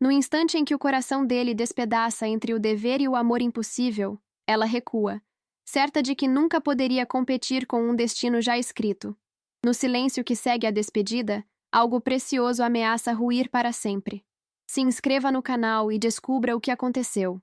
No instante em que o coração dele despedaça entre o dever e o amor impossível, ela recua, certa de que nunca poderia competir com um destino já escrito. No silêncio que segue a despedida, algo precioso ameaça ruir para sempre. Se inscreva no canal e descubra o que aconteceu.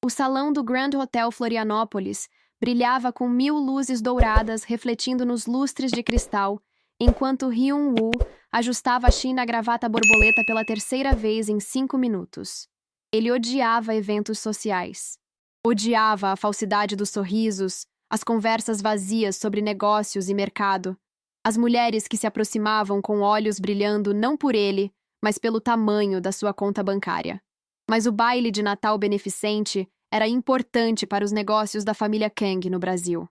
O salão do Grand Hotel Florianópolis brilhava com 1000 luzes douradas refletindo nos lustres de cristal, enquanto Hyun-woo ajustava a China gravata borboleta pela terceira vez em 5 minutos. Ele odiava eventos sociais. Odiava a falsidade dos sorrisos, as conversas vazias sobre negócios e mercado, as mulheres que se aproximavam com olhos brilhando não por ele, mas pelo tamanho da sua conta bancária. Mas o baile de Natal beneficente era importante para os negócios da família Kang no Brasil.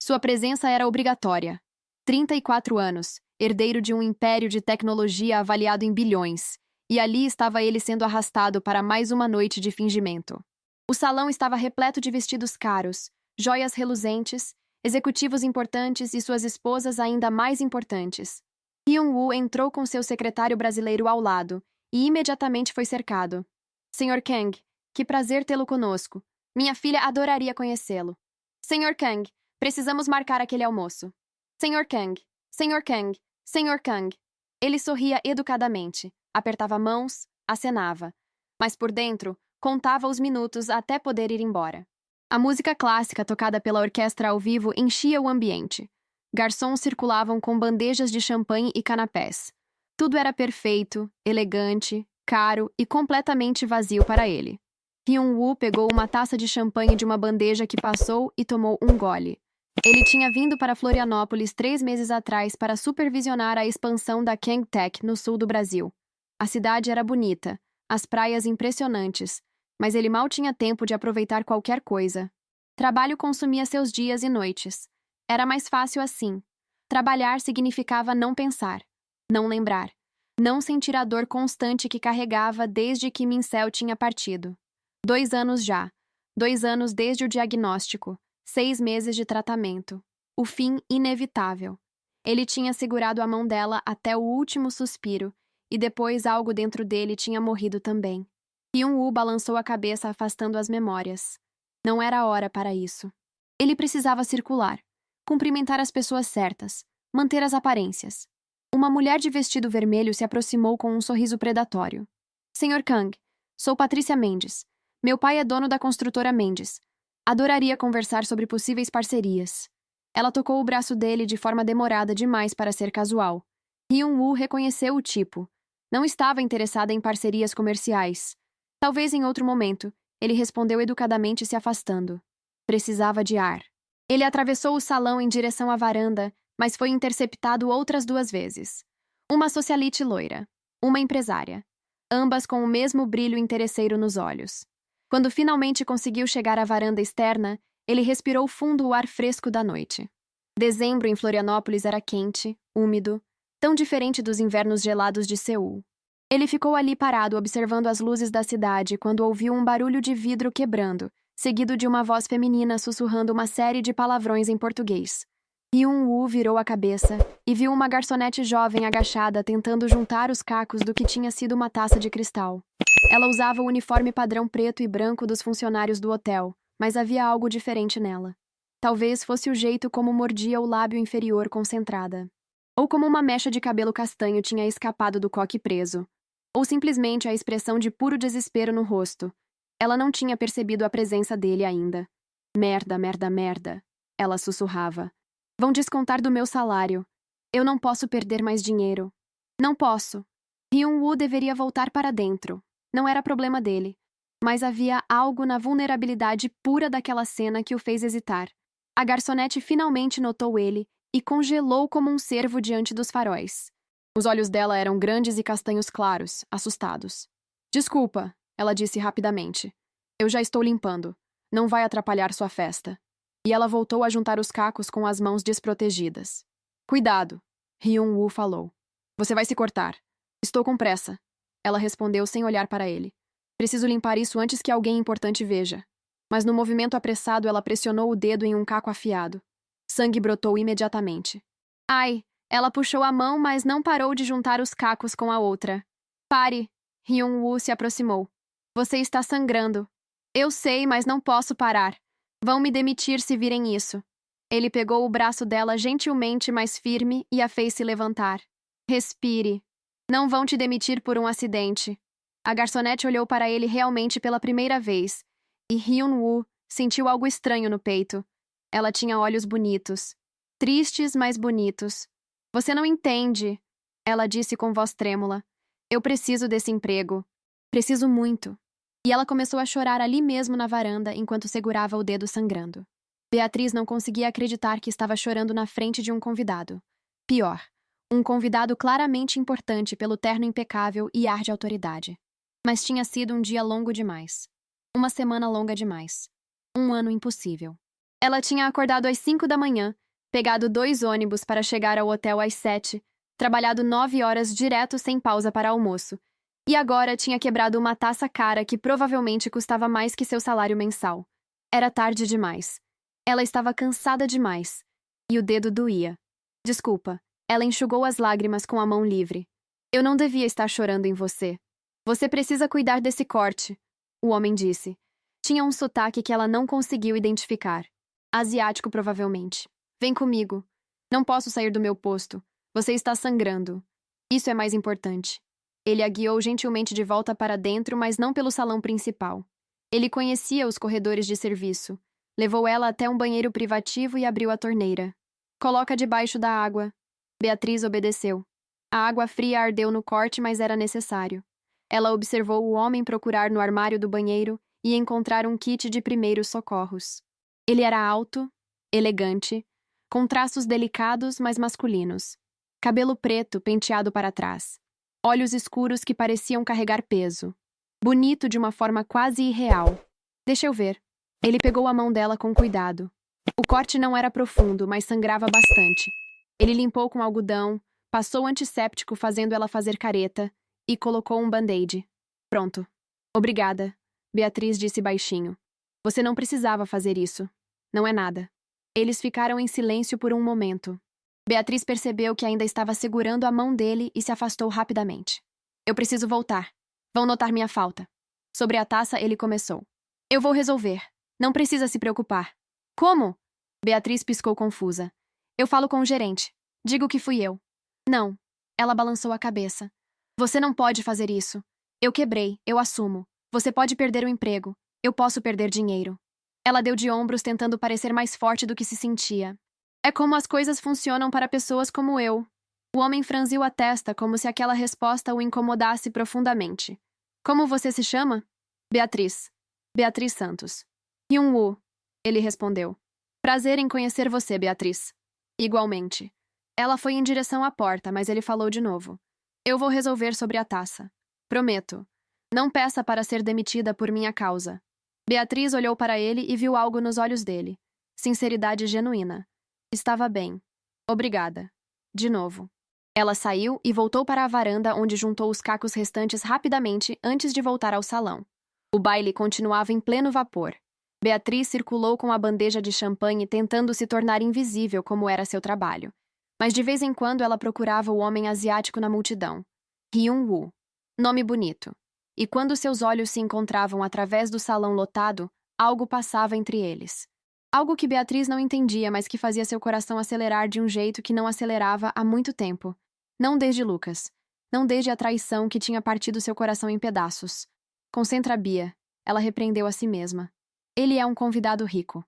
Sua presença era obrigatória. 34 anos, herdeiro de um império de tecnologia avaliado em bilhões, e ali estava ele sendo arrastado para mais uma noite de fingimento. O salão estava repleto de vestidos caros, joias reluzentes, executivos importantes e suas esposas ainda mais importantes. Hyun-woo entrou com seu secretário brasileiro ao lado e imediatamente foi cercado. Senhor Kang, que prazer tê-lo conosco. Minha filha adoraria conhecê-lo. Senhor Kang, precisamos marcar aquele almoço. Senhor Kang, Senhor Kang, Senhor Kang. Ele sorria educadamente, apertava mãos, acenava. Mas por dentro, contava os minutos até poder ir embora. A música clássica tocada pela orquestra ao vivo enchia o ambiente. Garçons circulavam com bandejas de champanhe e canapés. Tudo era perfeito, elegante, caro e completamente vazio para ele. Hyun-woo pegou uma taça de champanhe de uma bandeja que passou e tomou um gole. Ele tinha vindo para Florianópolis 3 meses atrás para supervisionar a expansão da Kang Tech no sul do Brasil. A cidade era bonita, as praias impressionantes, mas ele mal tinha tempo de aproveitar qualquer coisa. Trabalho consumia seus dias e noites. Era mais fácil assim. Trabalhar significava não pensar, não lembrar, não sentir a dor constante que carregava desde que Mincel tinha partido. 2 anos já. 2 anos desde o diagnóstico. 6 meses de tratamento. O fim inevitável. Ele tinha segurado a mão dela até o último suspiro, e depois algo dentro dele tinha morrido também. Hyun-woo balançou a cabeça afastando as memórias. Não era hora para isso. Ele precisava circular, cumprimentar as pessoas certas, manter as aparências. Uma mulher de vestido vermelho se aproximou com um sorriso predatório. Senhor Kang, sou Patrícia Mendes. Meu pai é dono da construtora Mendes. Adoraria conversar sobre possíveis parcerias. Ela tocou o braço dele de forma demorada demais para ser casual. Hyun-woo reconheceu o tipo. Não estava interessada em parcerias comerciais. Talvez em outro momento, ele respondeu educadamente se afastando. Precisava de ar. Ele atravessou o salão em direção à varanda, mas foi interceptado outras 2 vezes. Uma socialite loira. Uma empresária. Ambas com o mesmo brilho interesseiro nos olhos. Quando finalmente conseguiu chegar à varanda externa, ele respirou fundo o ar fresco da noite. Dezembro em Florianópolis era quente, úmido, tão diferente dos invernos gelados de Seul. Ele ficou ali parado observando as luzes da cidade quando ouviu um barulho de vidro quebrando, seguido de uma voz feminina sussurrando uma série de palavrões em português. Hyun-woo virou a cabeça e viu uma garçonete jovem agachada tentando juntar os cacos do que tinha sido uma taça de cristal. Ela usava o uniforme padrão preto e branco dos funcionários do hotel, mas havia algo diferente nela. Talvez fosse o jeito como mordia o lábio inferior concentrada. Ou como uma mecha de cabelo castanho tinha escapado do coque preso. Ou simplesmente a expressão de puro desespero no rosto. Ela não tinha percebido a presença dele ainda. Merda, merda, merda. Ela sussurrava. Vão descontar do meu salário. Eu não posso perder mais dinheiro. Não posso. Hyun-woo deveria voltar para dentro. Não era problema dele. Mas havia algo na vulnerabilidade pura daquela cena que o fez hesitar. A garçonete finalmente notou ele e congelou como um cervo diante dos faróis. Os olhos dela eram grandes e castanhos claros, assustados. Desculpa, ela disse rapidamente. Eu já estou limpando. Não vai atrapalhar sua festa. E ela voltou a juntar os cacos com as mãos desprotegidas. Cuidado, Hyun-woo falou. Você vai se cortar. Estou com pressa. Ela respondeu sem olhar para ele. Preciso limpar isso antes que alguém importante veja. Mas no movimento apressado ela pressionou o dedo em um caco afiado. Sangue brotou imediatamente. Ai! Ela puxou a mão, mas não parou de juntar os cacos com a outra. Pare! Hyun-woo se aproximou. Você está sangrando. Eu sei, mas não posso parar. Vão me demitir se virem isso. Ele pegou o braço dela gentilmente mais firme e a fez se levantar. Respire. Não vão te demitir por um acidente. A garçonete olhou para ele realmente pela primeira vez, e Hyun-woo sentiu algo estranho no peito. Ela tinha olhos bonitos. Tristes, mas bonitos. Você não entende, ela disse com voz trêmula. Eu preciso desse emprego. Preciso muito. E ela começou a chorar ali mesmo na varanda enquanto segurava o dedo sangrando. Beatriz não conseguia acreditar que estava chorando na frente de um convidado. Pior, um convidado claramente importante pelo terno impecável e ar de autoridade. Mas tinha sido um dia longo demais. Uma semana longa demais. Um ano impossível. Ela tinha acordado às 5 da manhã, pegado 2 ônibus para chegar ao hotel às 7, trabalhado 9 horas direto sem pausa para almoço, e agora tinha quebrado uma taça cara que provavelmente custava mais que seu salário mensal. Era tarde demais. Ela estava cansada demais. E o dedo doía. Desculpa. Ela enxugou as lágrimas com a mão livre. Eu não devia estar chorando em você. Você precisa cuidar desse corte, o homem disse. Tinha um sotaque que ela não conseguiu identificar. Asiático, provavelmente. Vem comigo. Não posso sair do meu posto. Você está sangrando. Isso é mais importante. Ele a guiou gentilmente de volta para dentro, mas não pelo salão principal. Ele conhecia os corredores de serviço. Levou ela até um banheiro privativo e abriu a torneira. Coloca debaixo da água. Beatriz obedeceu. A água fria ardeu no corte, mas era necessário. Ela observou o homem procurar no armário do banheiro e encontrar um kit de primeiros socorros. Ele era alto, elegante, com traços delicados, mas masculinos. Cabelo preto penteado para trás. Olhos escuros que pareciam carregar peso. Bonito de uma forma quase irreal. Deixa eu ver. Ele pegou a mão dela com cuidado. O corte não era profundo, mas sangrava bastante. Ele limpou com algodão, passou antisséptico fazendo ela fazer careta e colocou um band-aid. Pronto. Obrigada, Beatriz disse baixinho. Você não precisava fazer isso. Não é nada. Eles ficaram em silêncio por um momento. Beatriz percebeu que ainda estava segurando a mão dele e se afastou rapidamente. Eu preciso voltar. Vão notar minha falta. Sobre a taça, ele começou. Eu vou resolver. Não precisa se preocupar. Como? Beatriz piscou confusa. Eu falo com o gerente. Digo que fui eu. Não. Ela balançou a cabeça. Você não pode fazer isso. Eu quebrei, eu assumo. Você pode perder o emprego. Eu posso perder dinheiro. Ela deu de ombros tentando parecer mais forte do que se sentia. É como as coisas funcionam para pessoas como eu. O homem franziu a testa como se aquela resposta o incomodasse profundamente. Como você se chama? Beatriz. Beatriz Santos. Hyun-woo. Ele respondeu. Prazer em conhecer você, Beatriz. Igualmente. Ela foi em direção à porta, mas ele falou de novo. Eu vou resolver sobre a taça. Prometo. Não peça para ser demitida por minha causa. Beatriz olhou para ele e viu algo nos olhos dele. Sinceridade genuína. Estava bem. Obrigada. De novo. Ela saiu e voltou para a varanda onde juntou os cacos restantes rapidamente antes de voltar ao salão. O baile continuava em pleno vapor. Beatriz circulou com a bandeja de champanhe tentando se tornar invisível como era seu trabalho. Mas de vez em quando ela procurava o homem asiático na multidão. Hyun-woo. Nome bonito. E quando seus olhos se encontravam através do salão lotado, algo passava entre eles. Algo que Beatriz não entendia, mas que fazia seu coração acelerar de um jeito que não acelerava há muito tempo. Não desde Lucas. Não desde a traição que tinha partido seu coração em pedaços. Concentra, Bia. Ela repreendeu a si mesma. Ele é um convidado rico.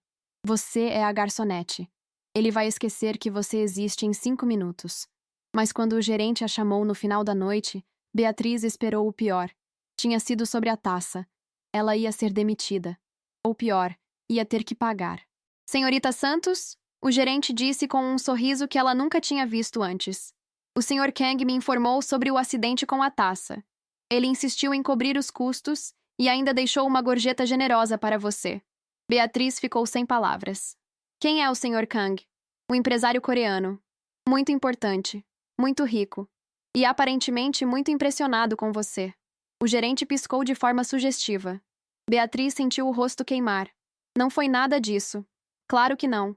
Você é a garçonete. Ele vai esquecer que você existe em 5 minutos. Mas quando o gerente a chamou no final da noite, Beatriz esperou o pior. Tinha sido sobre a taça. Ela ia ser demitida. Ou pior, ia ter que pagar. Senhorita Santos? O gerente disse com um sorriso que ela nunca tinha visto antes. O Sr. Kang me informou sobre o acidente com a taça. Ele insistiu em cobrir os custos e ainda deixou uma gorjeta generosa para você. Beatriz ficou sem palavras. Quem é o Sr. Kang? Um empresário coreano. Muito importante. Muito rico. E aparentemente muito impressionado com você. O gerente piscou de forma sugestiva. Beatriz sentiu o rosto queimar. Não foi nada disso. Claro que não.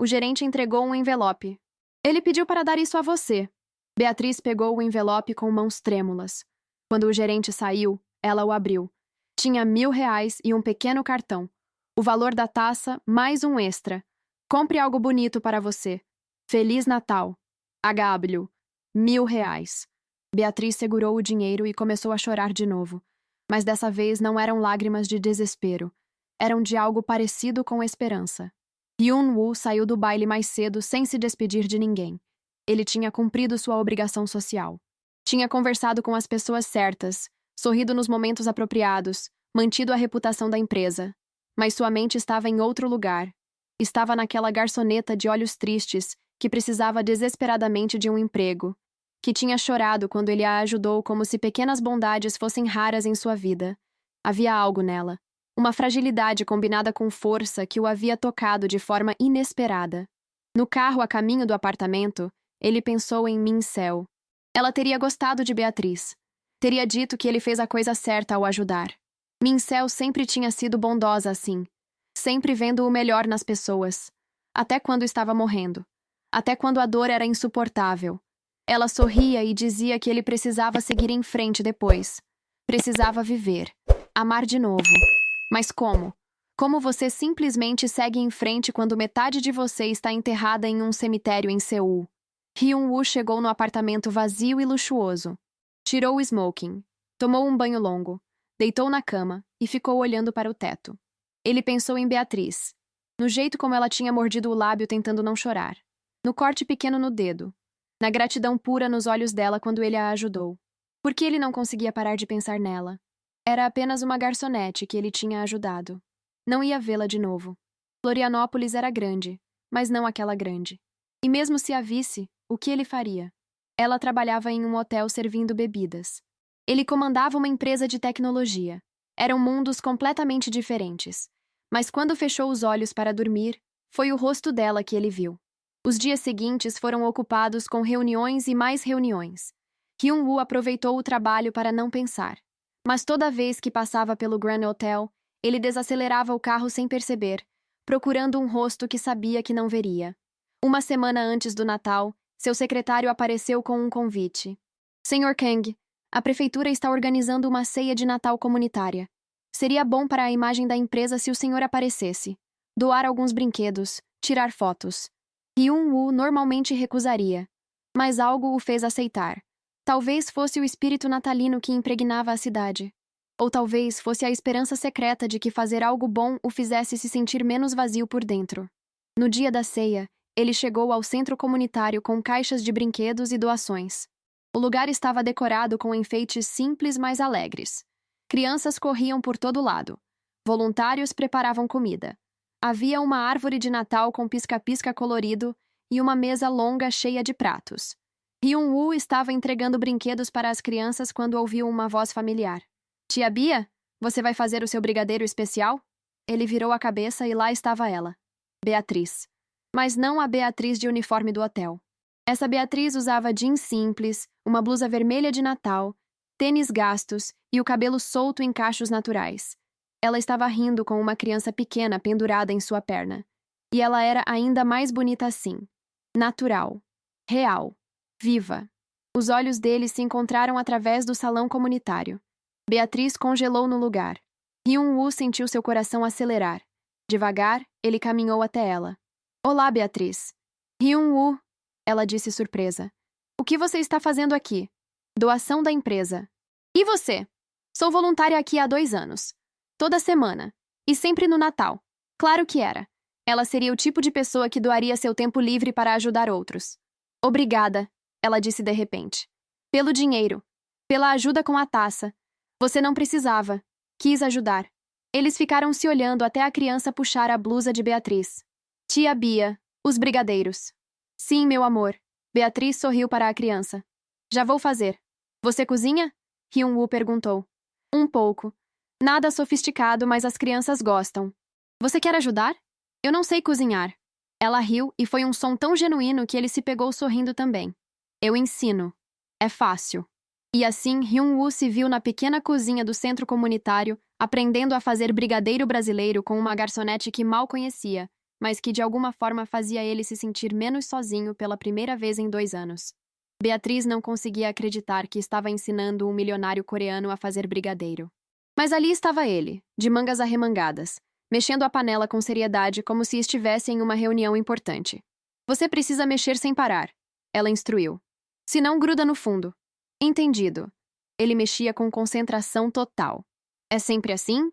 O gerente entregou um envelope. Ele pediu para dar isso a você. Beatriz pegou o envelope com mãos trêmulas. Quando o gerente saiu, ela o abriu. Tinha R$ 1.000 e um pequeno cartão. O valor da taça, mais um extra. Compre algo bonito para você. Feliz Natal. HW. R$ 1.000. Beatriz segurou o dinheiro e começou a chorar de novo. Mas dessa vez não eram lágrimas de desespero. Eram de algo parecido com esperança. Hyun-woo saiu do baile mais cedo sem se despedir de ninguém. Ele tinha cumprido sua obrigação social. Tinha conversado com as pessoas certas, sorrido nos momentos apropriados, mantido a reputação da empresa. Mas sua mente estava em outro lugar. Estava naquela garçoneta de olhos tristes que precisava desesperadamente de um emprego, que tinha chorado quando ele a ajudou como se pequenas bondades fossem raras em sua vida. Havia algo nela, uma fragilidade combinada com força que o havia tocado de forma inesperada. No carro a caminho do apartamento, ele pensou em Min-seo. Ela teria gostado de Beatriz. Teria dito que ele fez a coisa certa ao ajudar. Min-seo sempre tinha sido bondosa assim, sempre vendo o melhor nas pessoas, até quando estava morrendo, até quando a dor era insuportável. Ela sorria e dizia que ele precisava seguir em frente depois. Precisava viver, amar de novo. Mas como? Como você simplesmente segue em frente quando metade de você está enterrada em um cemitério em Seul? Hyun-woo chegou no apartamento vazio e luxuoso. Tirou o smoking, tomou um banho longo, deitou na cama e ficou olhando para o teto. Ele pensou em Beatriz, no jeito como ela tinha mordido o lábio tentando não chorar, no corte pequeno no dedo, na gratidão pura nos olhos dela quando ele a ajudou. Por que ele não conseguia parar de pensar nela? Era apenas uma garçonete que ele tinha ajudado. Não ia vê-la de novo. Florianópolis era grande, mas não aquela grande. E mesmo se a visse, o que ele faria? Ela trabalhava em um hotel servindo bebidas. Ele comandava uma empresa de tecnologia. Eram mundos completamente diferentes. Mas quando fechou os olhos para dormir, foi o rosto dela que ele viu. Os dias seguintes foram ocupados com reuniões e mais reuniões. Hyun-woo aproveitou o trabalho para não pensar. Mas toda vez que passava pelo Grand Hotel, ele desacelerava o carro sem perceber, procurando um rosto que sabia que não veria. Uma semana antes do Natal, seu secretário apareceu com um convite. Sr. Kang, a prefeitura está organizando uma ceia de Natal comunitária. Seria bom para a imagem da empresa se o senhor aparecesse. Doar alguns brinquedos, tirar fotos. Hyun-woo normalmente recusaria, mas algo o fez aceitar. Talvez fosse o espírito natalino que impregnava a cidade. Ou talvez fosse a esperança secreta de que fazer algo bom o fizesse se sentir menos vazio por dentro. No dia da ceia, ele chegou ao centro comunitário com caixas de brinquedos e doações. O lugar estava decorado com enfeites simples, mas alegres. Crianças corriam por todo lado. Voluntários preparavam comida. Havia uma árvore de Natal com pisca-pisca colorido e uma mesa longa cheia de pratos. Hyun-woo estava entregando brinquedos para as crianças quando ouviu uma voz familiar. Tia Bia, você vai fazer o seu brigadeiro especial? Ele virou a cabeça e lá estava ela. Beatriz. Mas não a Beatriz de uniforme do hotel. Essa Beatriz usava jeans simples, uma blusa vermelha de Natal, tênis gastos e o cabelo solto em cachos naturais. Ela estava rindo com uma criança pequena pendurada em sua perna. E ela era ainda mais bonita assim. Natural. Real. Viva. Os olhos dele se encontraram através do salão comunitário. Beatriz congelou no lugar. Hyun-woo sentiu seu coração acelerar. Devagar, ele caminhou até ela. Olá, Beatriz. Hyun-woo, ela disse surpresa. O que você está fazendo aqui? Doação da empresa. E você? Sou voluntária aqui há 2 anos. Toda semana. E sempre no Natal. Claro que era. Ela seria o tipo de pessoa que doaria seu tempo livre para ajudar outros. Obrigada, ela disse de repente. Pelo dinheiro. Pela ajuda com a taça. Você não precisava. Quis ajudar. Eles ficaram se olhando até a criança puxar a blusa de Beatriz. Tia Bia, os brigadeiros. Sim, meu amor. Beatriz sorriu para a criança. Já vou fazer. Você cozinha? Hyun-woo perguntou. Um pouco. Nada sofisticado, mas as crianças gostam. Você quer ajudar? Eu não sei cozinhar. Ela riu e foi um som tão genuíno que ele se pegou sorrindo também. Eu ensino. É fácil. E assim, Hyun-woo se viu na pequena cozinha do centro comunitário, aprendendo a fazer brigadeiro brasileiro com uma garçonete que mal conhecia, mas que de alguma forma fazia ele se sentir menos sozinho pela primeira vez em 2 anos. Beatriz não conseguia acreditar que estava ensinando um milionário coreano a fazer brigadeiro. Mas ali estava ele, de mangas arremangadas, mexendo a panela com seriedade como se estivesse em uma reunião importante. Você precisa mexer sem parar, ela instruiu. Senão gruda no fundo. Entendido. Ele mexia com concentração total. É sempre assim?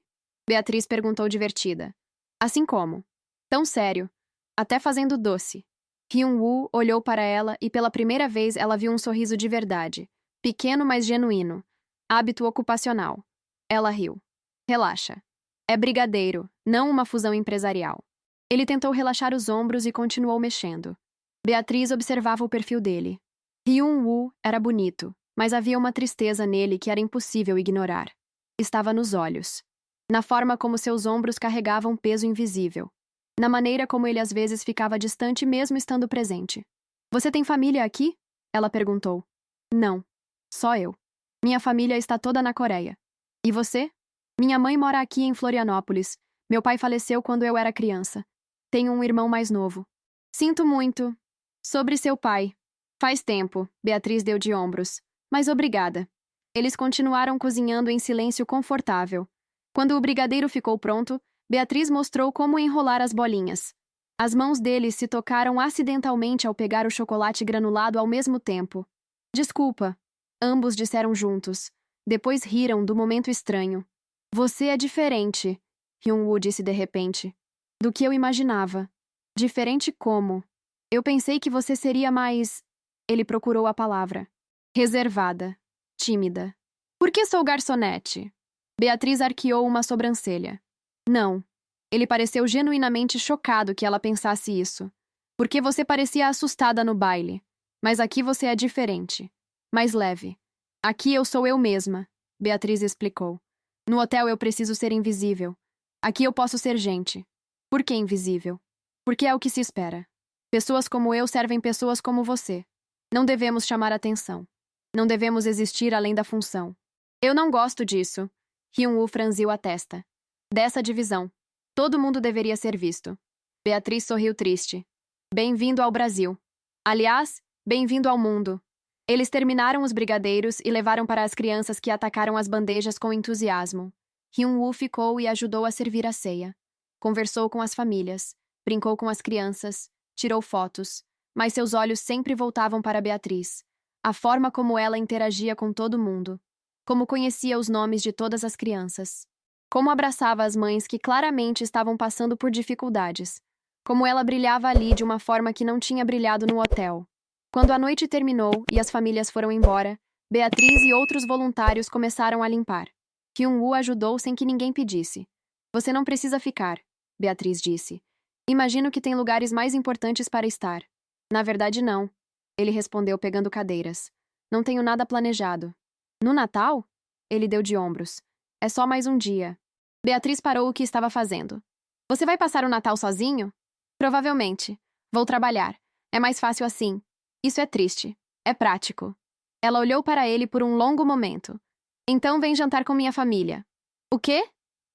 Beatriz perguntou divertida. Assim como. Tão sério. Até fazendo doce. Hyun-woo olhou para ela e pela primeira vez ela viu um sorriso de verdade. Pequeno, mas genuíno. Hábito ocupacional. Ela riu. Relaxa. É brigadeiro, não uma fusão empresarial. Ele tentou relaxar os ombros e continuou mexendo. Beatriz observava o perfil dele. Hyun-woo era bonito, mas havia uma tristeza nele que era impossível ignorar. Estava nos olhos. Na forma como seus ombros carregavam peso invisível. Na maneira como ele às vezes ficava distante mesmo estando presente. Você tem família aqui? Ela perguntou. Não. Só eu. Minha família está toda na Coreia. E você? Minha mãe mora aqui em Florianópolis. Meu pai faleceu quando eu era criança. Tenho um irmão mais novo. Sinto muito. Sobre seu pai. Faz tempo, Beatriz deu de ombros. Mas obrigada. Eles continuaram cozinhando em silêncio confortável. Quando o brigadeiro ficou pronto, Beatriz mostrou como enrolar as bolinhas. As mãos deles se tocaram acidentalmente ao pegar o chocolate granulado ao mesmo tempo. Desculpa, ambos disseram juntos. Depois riram do momento estranho. Você é diferente, Hyun-woo disse de repente. Do que eu imaginava. Diferente como? Eu pensei que você seria mais... Ele procurou a palavra. Reservada. Tímida. Por que sou garçonete? Beatriz arqueou uma sobrancelha. Não. Ele pareceu genuinamente chocado que ela pensasse isso. Porque você parecia assustada no baile. Mas aqui você é diferente. Mais leve. Aqui eu sou eu mesma, Beatriz explicou. No hotel eu preciso ser invisível. Aqui eu posso ser gente. Por que invisível? Porque é o que se espera. Pessoas como eu servem pessoas como você. Não devemos chamar atenção. Não devemos existir além da função. Eu não gosto disso. Hyun-woo franziu a testa. Dessa divisão. Todo mundo deveria ser visto. Beatriz sorriu triste. Bem-vindo ao Brasil. Aliás, bem-vindo ao mundo. Eles terminaram os brigadeiros e levaram para as crianças que atacaram as bandejas com entusiasmo. Hyun-woo ficou e ajudou a servir a ceia. Conversou com as famílias, brincou com as crianças, tirou fotos, mas seus olhos sempre voltavam para Beatriz. A forma como ela interagia com todo mundo. Como conhecia os nomes de todas as crianças. Como abraçava as mães que claramente estavam passando por dificuldades. Como ela brilhava ali de uma forma que não tinha brilhado no hotel. Quando a noite terminou e as famílias foram embora, Beatriz e outros voluntários começaram a limpar. Hyun-woo ajudou sem que ninguém pedisse. Você não precisa ficar, Beatriz disse. Imagino que tem lugares mais importantes para estar. Na verdade, não. Ele respondeu pegando cadeiras. Não tenho nada planejado. No Natal? Ele deu de ombros. É só mais um dia. Beatriz parou o que estava fazendo. Você vai passar o Natal sozinho? Provavelmente. Vou trabalhar. É mais fácil assim. Isso é triste. É prático. Ela olhou para ele por um longo momento. Então vem jantar com minha família. O quê?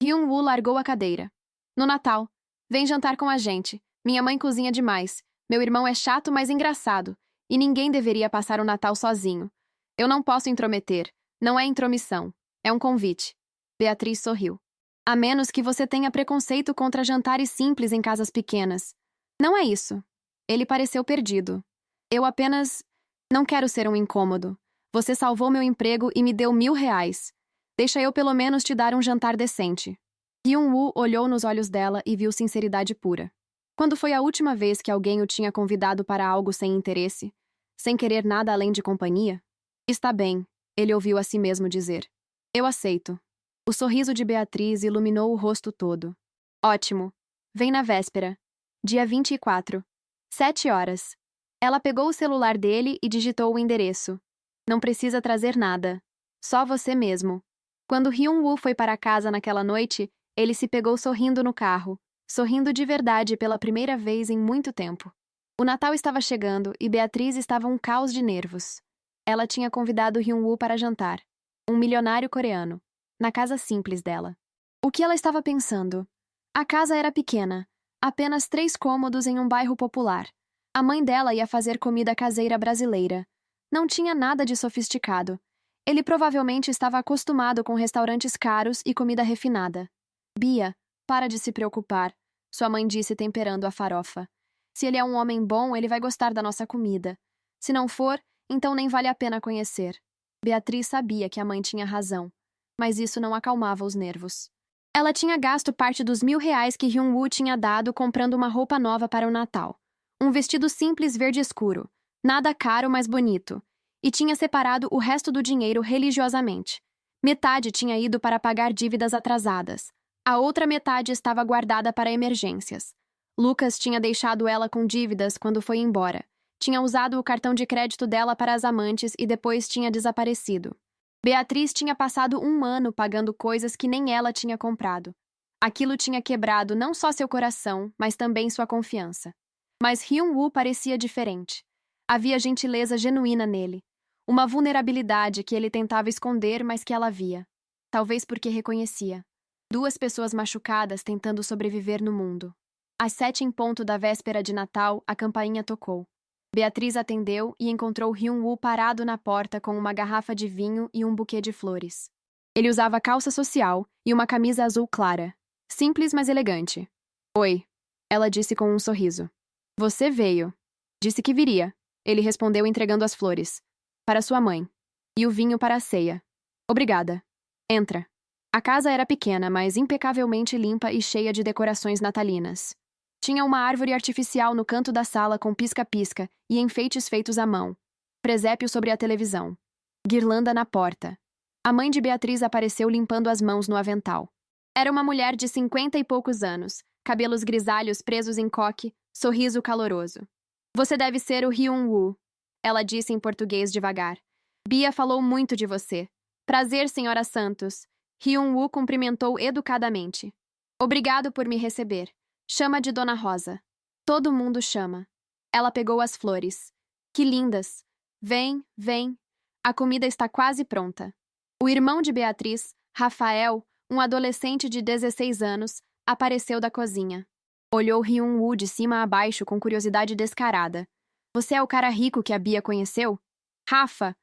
Hyun-woo largou a cadeira. No Natal. Vem jantar com a gente. Minha mãe cozinha demais. Meu irmão é chato, mas engraçado. E ninguém deveria passar o Natal sozinho. Eu não posso intrometer. Não é intromissão. É um convite. Beatriz sorriu. A menos que você tenha preconceito contra jantares simples em casas pequenas. Não é isso. Ele pareceu perdido. Eu apenas... Não quero ser um incômodo. Você salvou meu emprego e me deu R$1.000. Deixa eu pelo menos te dar um jantar decente. Hyun-woo olhou nos olhos dela e viu sinceridade pura. Quando foi a última vez que alguém o tinha convidado para algo sem interesse? Sem querer nada além de companhia? Está bem, ele ouviu a si mesmo dizer. Eu aceito. O sorriso de Beatriz iluminou o rosto todo. Ótimo. Vem na véspera. Dia 24. 7 horas. Ela pegou o celular dele e digitou o endereço. Não precisa trazer nada. Só você mesmo. Quando Hyun-woo foi para casa naquela noite, ele se pegou sorrindo no carro. Sorrindo de verdade pela primeira vez em muito tempo. O Natal estava chegando e Beatriz estava um caos de nervos. Ela tinha convidado Hyun-woo para jantar. Um milionário coreano. Na casa simples dela. O que ela estava pensando? A casa era pequena. Apenas 3 cômodos em um bairro popular. A mãe dela ia fazer comida caseira brasileira. Não tinha nada de sofisticado. Ele provavelmente estava acostumado com restaurantes caros e comida refinada. Bia, para de se preocupar, sua mãe disse temperando a farofa. Se ele é um homem bom, ele vai gostar da nossa comida. Se não for, então nem vale a pena conhecer. Beatriz sabia que a mãe tinha razão, mas isso não acalmava os nervos. Ela tinha gasto parte dos R$ 1.000 que Hyun-woo tinha dado comprando uma roupa nova para o Natal. Um vestido simples verde escuro, nada caro, mas bonito. E tinha separado o resto do dinheiro religiosamente. Metade tinha ido para pagar dívidas atrasadas. A outra metade estava guardada para emergências. Lucas tinha deixado ela com dívidas quando foi embora. Tinha usado o cartão de crédito dela para as amantes e depois tinha desaparecido. Beatriz tinha passado 1 ano pagando coisas que nem ela tinha comprado. Aquilo tinha quebrado não só seu coração, mas também sua confiança. Mas Hyun-woo parecia diferente. Havia gentileza genuína nele. Uma vulnerabilidade que ele tentava esconder, mas que ela via. Talvez porque reconhecia. 2 pessoas machucadas tentando sobreviver no mundo. Às 7 em ponto da véspera de Natal, a campainha tocou. Beatriz atendeu e encontrou Hyun-woo parado na porta com uma garrafa de vinho e um buquê de flores. Ele usava calça social e uma camisa azul clara. Simples, mas elegante. Oi, ela disse com um sorriso. Você veio. Disse que viria. Ele respondeu entregando as flores. Para sua mãe. E o vinho para a ceia. Obrigada. Entra. A casa era pequena, mas impecavelmente limpa e cheia de decorações natalinas. Tinha uma árvore artificial no canto da sala com pisca-pisca e enfeites feitos à mão. Presépio sobre a televisão. Guirlanda na porta. A mãe de Beatriz apareceu limpando as mãos no avental. Era uma mulher de 50 e poucos anos, cabelos grisalhos presos em coque, sorriso caloroso. Você deve ser o Hyun-woo, ela disse em português devagar. Bia falou muito de você. Prazer, senhora Santos. Hyun-woo cumprimentou educadamente. Obrigado por me receber. Chama de Dona Rosa. Todo mundo chama. Ela pegou as flores. Que lindas. Vem, vem. A comida está quase pronta. O irmão de Beatriz, Rafael, um adolescente de 16 anos, apareceu da cozinha. Olhou Hyun-woo de cima a baixo com curiosidade descarada. Você é o cara rico que a Bia conheceu? Rafa!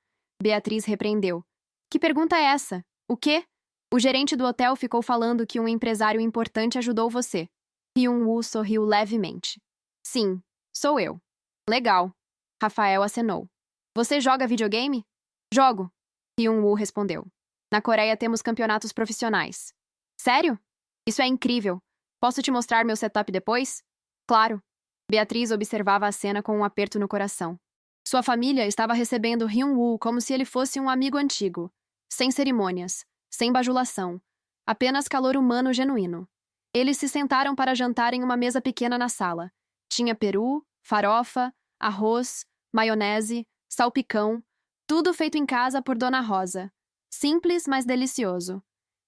Beatriz repreendeu. Que pergunta é essa? O quê? O gerente do hotel ficou falando que um empresário importante ajudou você. Hyun-woo sorriu levemente. Sim, sou eu. Legal. Rafael acenou. Você joga videogame? Jogo. Hyun-woo respondeu. Na Coreia temos campeonatos profissionais. Sério? Isso é incrível. Posso te mostrar meu setup depois? Claro. Beatriz observava a cena com um aperto no coração. Sua família estava recebendo Hyun-woo como se ele fosse um amigo antigo. Sem cerimônias, sem bajulação. Apenas calor humano genuíno. Eles se sentaram para jantar em uma mesa pequena na sala. Tinha peru, farofa, arroz, maionese, salpicão, tudo feito em casa por Dona Rosa. Simples, mas delicioso.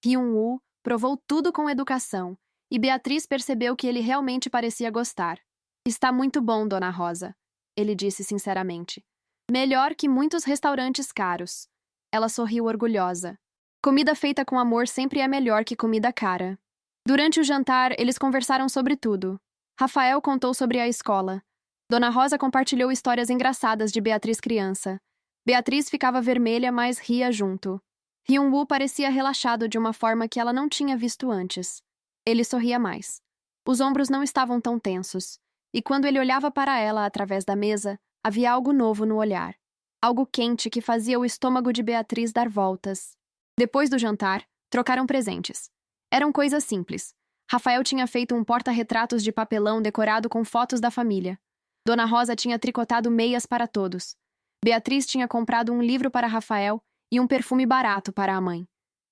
Hyun-woo provou tudo com educação, e Beatriz percebeu que ele realmente parecia gostar. Está muito bom, Dona Rosa, ele disse sinceramente. Melhor que muitos restaurantes caros. Ela sorriu orgulhosa. Comida feita com amor sempre é melhor que comida cara. Durante o jantar, eles conversaram sobre tudo. Rafael contou sobre a escola. Dona Rosa compartilhou histórias engraçadas de Beatriz criança. Beatriz ficava vermelha, mas ria junto. Hyun-woo parecia relaxado de uma forma que ela não tinha visto antes. Ele sorria mais. Os ombros não estavam tão tensos. E quando ele olhava para ela através da mesa, havia algo novo no olhar. Algo quente que fazia o estômago de Beatriz dar voltas. Depois do jantar, trocaram presentes. Eram coisas simples. Rafael tinha feito um porta-retratos de papelão decorado com fotos da família. Dona Rosa tinha tricotado meias para todos. Beatriz tinha comprado um livro para Rafael e um perfume barato para a mãe.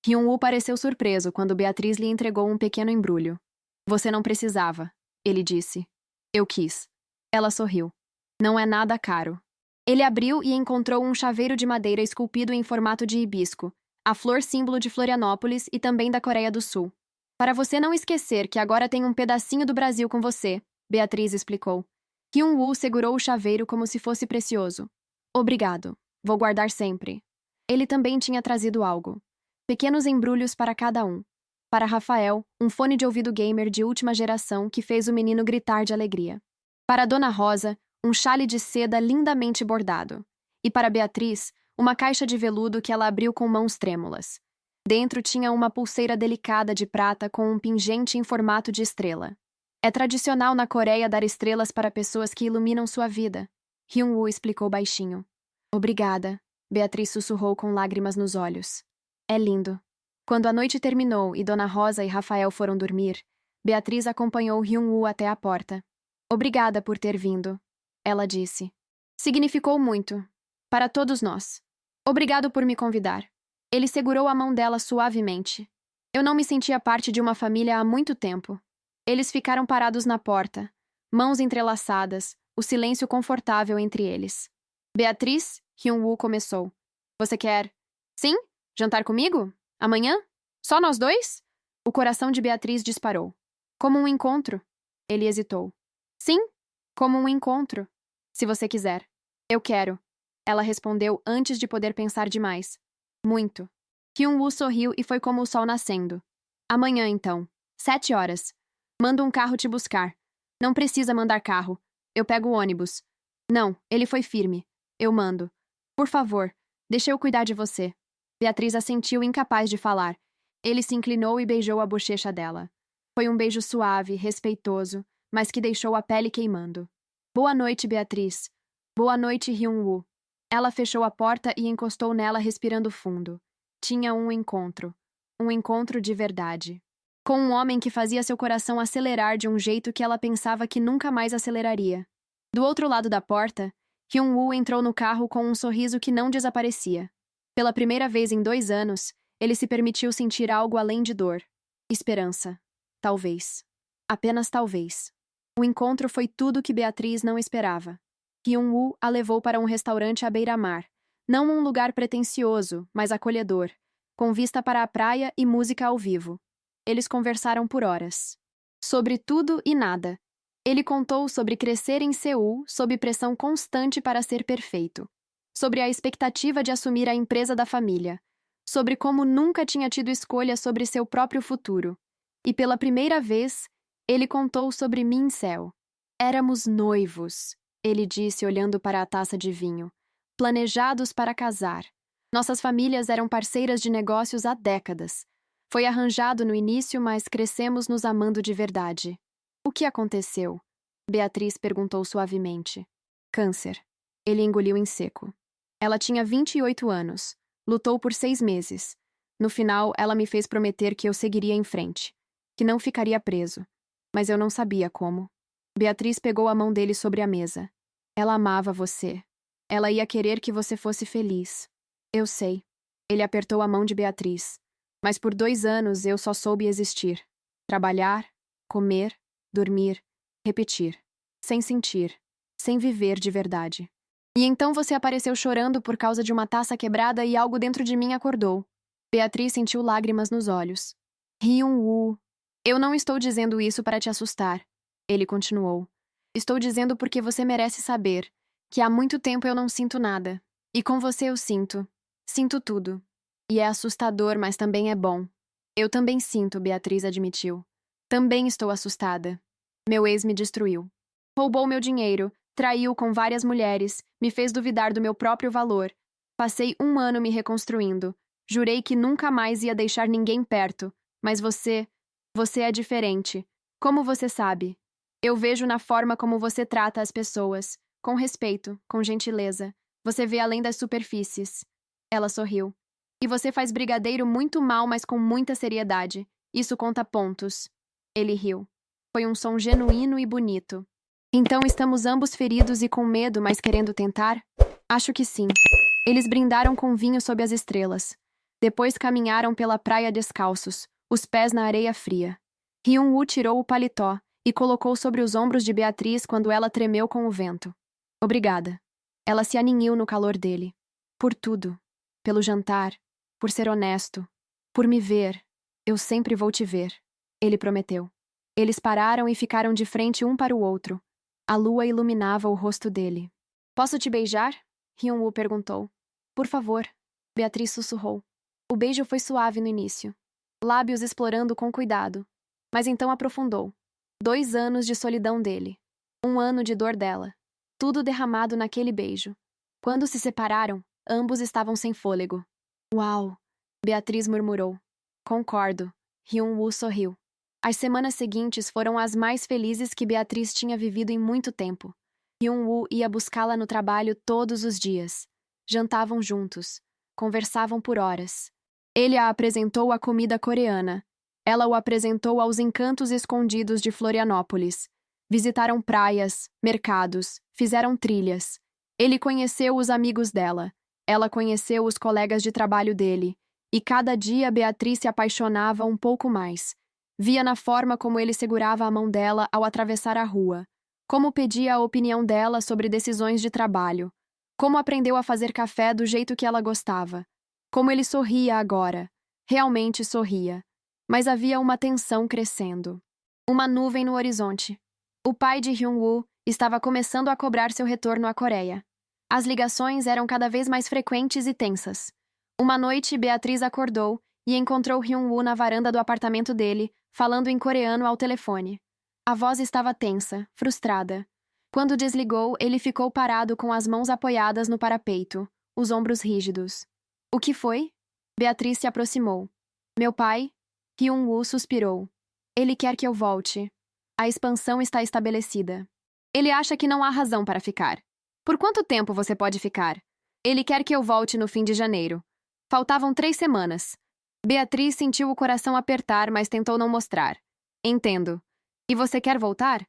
Hyun-woo pareceu surpreso quando Beatriz lhe entregou um pequeno embrulho. Você não precisava, ele disse. Eu quis. Ela sorriu. Não é nada caro. Ele abriu e encontrou um chaveiro de madeira esculpido em formato de hibisco, a flor símbolo de Florianópolis e também da Coreia do Sul. Para você não esquecer que agora tem um pedacinho do Brasil com você, Beatriz explicou. Hyun-woo segurou o chaveiro como se fosse precioso. Obrigado. Vou guardar sempre. Ele também tinha trazido algo. Pequenos embrulhos para cada um. Para Rafael, um fone de ouvido gamer de última geração que fez o menino gritar de alegria. Para Dona Rosa, um chale de seda lindamente bordado. E para Beatriz, uma caixa de veludo que ela abriu com mãos trêmulas. Dentro tinha uma pulseira delicada de prata com um pingente em formato de estrela. É tradicional na Coreia dar estrelas para pessoas que iluminam sua vida, Hyun-woo explicou baixinho. Obrigada, Beatriz sussurrou com lágrimas nos olhos. É lindo. Quando a noite terminou e Dona Rosa e Rafael foram dormir, Beatriz acompanhou Hyun-woo até a porta. Obrigada por ter vindo, ela disse. Significou muito. Para todos nós. Obrigado por me convidar. Ele segurou a mão dela suavemente. Eu não me sentia parte de uma família há muito tempo. Eles ficaram parados na porta, mãos entrelaçadas, o silêncio confortável entre eles. Beatriz, Hyun-woo começou. Você quer... Sim? Jantar comigo? Amanhã? Só nós dois? O coração de Beatriz disparou. Como um encontro. Ele hesitou. Sim, como um encontro. Se você quiser. Eu quero. Ela respondeu antes de poder pensar demais. Muito. Hyun-woo sorriu e foi como o sol nascendo. Amanhã, então. 7 horas. Mando um carro te buscar. Não precisa mandar carro. Eu pego o ônibus. Não, ele foi firme. Eu mando. Por favor, deixa eu cuidar de você. Beatriz assentiu incapaz de falar. Ele se inclinou e beijou a bochecha dela. Foi um beijo suave, respeitoso, mas que deixou a pele queimando. Boa noite, Beatriz. Boa noite, Hyun-woo. Ela fechou a porta e encostou nela respirando fundo. Tinha um encontro. Um encontro de verdade. Com um homem que fazia seu coração acelerar de um jeito que ela pensava que nunca mais aceleraria. Do outro lado da porta, Hyun-woo entrou no carro com um sorriso que não desaparecia. Pela primeira vez em 2 anos, ele se permitiu sentir algo além de dor. Esperança. Talvez. Apenas talvez. O encontro foi tudo que Beatriz não esperava. Hyun-woo a levou para um restaurante à beira-mar. Não um lugar pretensioso, mas acolhedor, com vista para a praia e música ao vivo. Eles conversaram por horas. Sobre tudo e nada. Ele contou sobre crescer em Seul sob pressão constante para ser perfeito. Sobre a expectativa de assumir a empresa da família. Sobre como nunca tinha tido escolha sobre seu próprio futuro. E pela primeira vez, ele contou sobre Min-seo. Éramos noivos, ele disse olhando para a taça de vinho. Planejados para casar. Nossas famílias eram parceiras de negócios há décadas. Foi arranjado no início, mas crescemos nos amando de verdade. O que aconteceu? Beatriz perguntou suavemente. Câncer. Ele engoliu em seco. Ela tinha 28 anos. Lutou por 6 meses. No final, ela me fez prometer que eu seguiria em frente. Que não ficaria preso. Mas eu não sabia como. Beatriz pegou a mão dele sobre a mesa. Ela amava você. Ela ia querer que você fosse feliz. Eu sei. Ele apertou a mão de Beatriz. Mas por 2 anos eu só soube existir. Trabalhar, comer, dormir, repetir. Sem sentir. Sem viver de verdade. E então você apareceu chorando por causa de uma taça quebrada e algo dentro de mim acordou. Beatriz sentiu lágrimas nos olhos. Hyun-woo. Eu não estou dizendo isso para te assustar. Ele continuou. Estou dizendo porque você merece saber que há muito tempo eu não sinto nada. E com você eu sinto. Sinto tudo. E é assustador, mas também é bom. Eu também sinto, Beatriz admitiu. Também estou assustada. Meu ex me destruiu. Roubou meu dinheiro, traiu com várias mulheres, me fez duvidar do meu próprio valor. Passei 1 ano me reconstruindo. Jurei que nunca mais ia deixar ninguém perto. Mas você é diferente. Como você sabe? Eu vejo na forma como você trata as pessoas. Com respeito, com gentileza. Você vê além das superfícies. Ela sorriu. E você faz brigadeiro muito mal, mas com muita seriedade. Isso conta pontos. Ele riu. Foi um som genuíno e bonito. Então estamos ambos feridos e com medo, mas querendo tentar? Acho que sim. Eles brindaram com vinho sob as estrelas. Depois caminharam pela praia descalços, os pés na areia fria. Hyun-woo tirou o paletó e colocou sobre os ombros de Beatriz quando ela tremeu com o vento. Obrigada. Ela se aninhou no calor dele. Por tudo. Pelo jantar. Por ser honesto. Por me ver. Eu sempre vou te ver. Ele prometeu. Eles pararam e ficaram de frente um para o outro. A lua iluminava o rosto dele. Posso te beijar? Hyun-woo perguntou. Por favor. Beatriz sussurrou. O beijo foi suave no início. Lábios explorando com cuidado. Mas então aprofundou. 2 anos de solidão dele. 1 ano de dor dela. Tudo derramado naquele beijo. Quando se separaram, ambos estavam sem fôlego. Uau! Beatriz murmurou. Concordo. Hyun-woo sorriu. As semanas seguintes foram as mais felizes que Beatriz tinha vivido em muito tempo. Hyun-woo ia buscá-la no trabalho todos os dias. Jantavam juntos. Conversavam por horas. Ele a apresentou à comida coreana. Ela o apresentou aos encantos escondidos de Florianópolis. Visitaram praias, mercados, fizeram trilhas. Ele conheceu os amigos dela. Ela conheceu os colegas de trabalho dele. E cada dia Beatriz se apaixonava um pouco mais. Via na forma como ele segurava a mão dela ao atravessar a rua. Como pedia a opinião dela sobre decisões de trabalho. Como aprendeu a fazer café do jeito que ela gostava. Como ele sorria agora. Realmente sorria. Mas havia uma tensão crescendo. Uma nuvem no horizonte. O pai de Hyun-woo estava começando a cobrar seu retorno à Coreia. As ligações eram cada vez mais frequentes e tensas. Uma noite, Beatriz acordou e encontrou Hyun-woo na varanda do apartamento dele, falando em coreano ao telefone. A voz estava tensa, frustrada. Quando desligou, ele ficou parado com as mãos apoiadas no parapeito, os ombros rígidos. O que foi? Beatriz se aproximou. Meu pai? Hyun-woo suspirou. Ele quer que eu volte. A expansão está estabelecida. Ele acha que não há razão para ficar. Por quanto tempo você pode ficar? Ele quer que eu volte no fim de janeiro. Faltavam 3 semanas. Beatriz sentiu o coração apertar, mas tentou não mostrar. Entendo. E você quer voltar?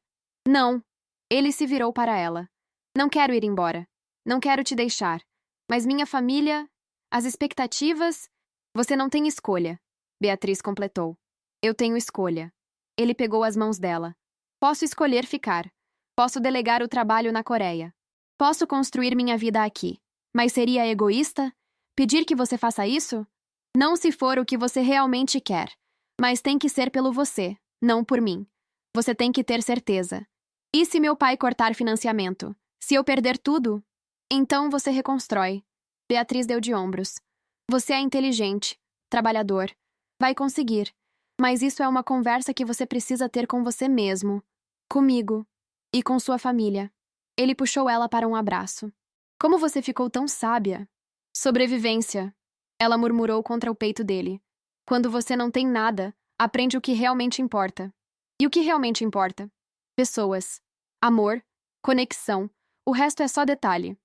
Não. Ele se virou para ela. Não quero ir embora. Não quero te deixar. Mas minha família... As expectativas... Você não tem escolha. Beatriz completou. Eu tenho escolha. Ele pegou as mãos dela. Posso escolher ficar. Posso delegar o trabalho na Coreia. Posso construir minha vida aqui. Mas seria egoísta? Pedir que você faça isso? Não se for o que você realmente quer. Mas tem que ser pelo você, não por mim. Você tem que ter certeza. E se meu pai cortar financiamento? Se eu perder tudo? Então você reconstrói. Beatriz deu de ombros. Você é inteligente, trabalhador. Vai conseguir. Mas isso é uma conversa que você precisa ter com você mesmo. Comigo. E com sua família. Ele puxou ela para um abraço. Como você ficou tão sábia? Sobrevivência. Ela murmurou contra o peito dele. Quando você não tem nada, aprende o que realmente importa. E o que realmente importa? Pessoas. Amor. Conexão. O resto é só detalhe.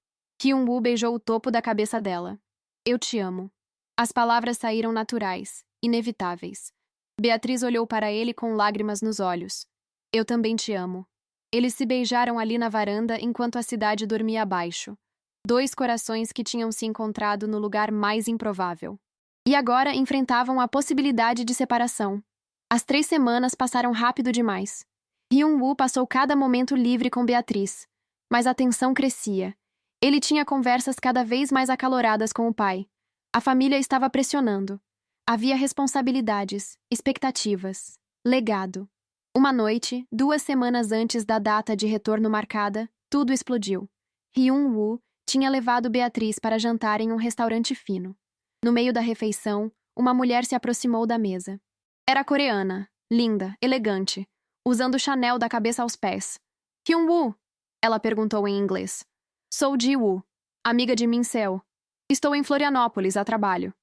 Hyun-woo beijou o topo da cabeça dela. Eu te amo. As palavras saíram naturais, inevitáveis. Beatriz olhou para ele com lágrimas nos olhos. Eu também te amo. Eles se beijaram ali na varanda enquanto a cidade dormia abaixo. 2 corações que tinham se encontrado no lugar mais improvável. E agora enfrentavam a possibilidade de separação. As 3 semanas passaram rápido demais. Hyun-woo passou cada momento livre com Beatriz. Mas a tensão crescia. Ele tinha conversas cada vez mais acaloradas com o pai. A família estava pressionando. Havia responsabilidades, expectativas, legado. Uma noite, 2 semanas antes da data de retorno marcada, tudo explodiu. Hyun-woo tinha levado Beatriz para jantar em um restaurante fino. No meio da refeição, uma mulher se aproximou da mesa. Era coreana, linda, elegante, usando Chanel da cabeça aos pés. Hyun-woo? Ela perguntou em inglês. Sou Ji-woo, amiga de Min Seo. Estou em Florianópolis, a trabalho.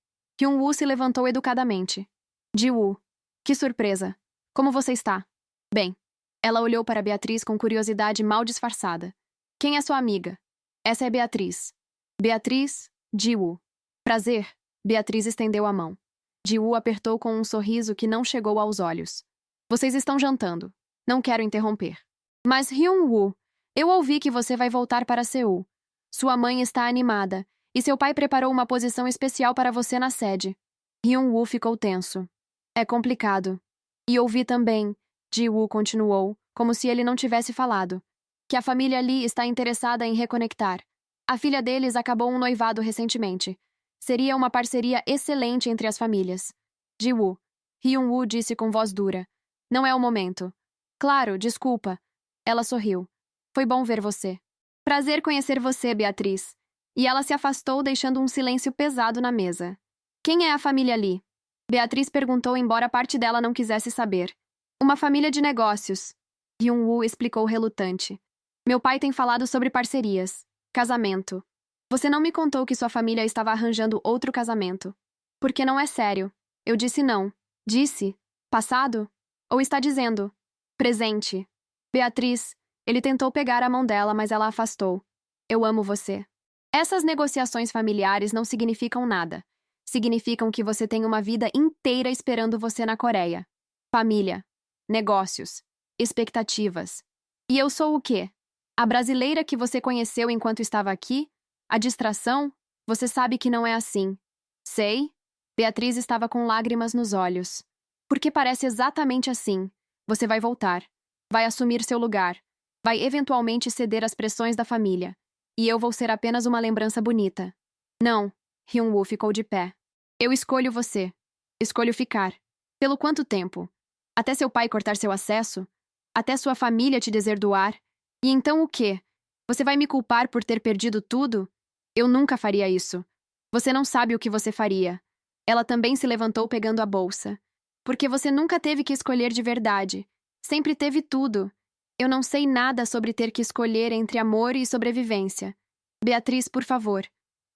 Hyun-woo se levantou educadamente. Ji-woo, que surpresa. Como você está? Bem. Ela olhou para Beatriz com curiosidade mal disfarçada. Quem é sua amiga? Essa é Beatriz. Beatriz, Ji-woo. Prazer. Beatriz estendeu a mão. Ji-woo apertou com um sorriso que não chegou aos olhos. Vocês estão jantando. Não quero interromper. Mas Hyun-woo, eu ouvi que você vai voltar para Seul. Sua mãe está animada, e seu pai preparou uma posição especial para você na sede. Hyun-woo ficou tenso. É complicado. E ouvi também, Ji-woo continuou, como se ele não tivesse falado, que a família Lee está interessada em reconectar. A filha deles acabou um noivado recentemente. Seria uma parceria excelente entre as famílias. Ji-woo. Hyun-woo disse com voz dura. Não é o momento. Claro, desculpa. Ela sorriu. Foi bom ver você. Prazer conhecer você, Beatriz. E ela se afastou, deixando um silêncio pesado na mesa. Quem é a família Lee? Beatriz perguntou, embora parte dela não quisesse saber. Uma família de negócios. Hyun-woo explicou relutante. Meu pai tem falado sobre parcerias. Casamento. Você não me contou que sua família estava arranjando outro casamento. Porque não é sério. Eu disse não. Disse? Passado? Ou está dizendo? Presente. Beatriz, ele tentou pegar a mão dela, mas ela afastou. Eu amo você. Essas negociações familiares não significam nada. Significam que você tem uma vida inteira esperando você na Coreia. Família, negócios, expectativas. E eu sou o quê? A brasileira que você conheceu enquanto estava aqui? A distração? Você sabe que não é assim. Sei. Beatriz estava com lágrimas nos olhos. Porque parece exatamente assim. Você vai voltar. Vai assumir seu lugar. Vai eventualmente ceder às pressões da família. E eu vou ser apenas uma lembrança bonita. Não. Hyun-woo ficou de pé. Eu escolho você. Escolho ficar. Pelo quanto tempo? Até seu pai cortar seu acesso? Até sua família te deserdoar? E então o quê? Você vai me culpar por ter perdido tudo? Eu nunca faria isso. Você não sabe o que você faria. Ela também se levantou pegando a bolsa. Porque você nunca teve que escolher de verdade. Sempre teve tudo. Eu não sei nada sobre ter que escolher entre amor e sobrevivência. Beatriz, por favor,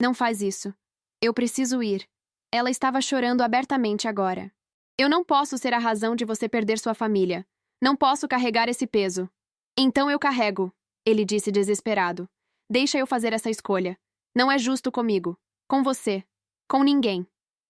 não faz isso. Eu preciso ir. Ela estava chorando abertamente agora. Eu não posso ser a razão de você perder sua família. Não posso carregar esse peso. Então eu carrego, ele disse desesperado. Deixa eu fazer essa escolha. Não é justo comigo. Com você. Com ninguém.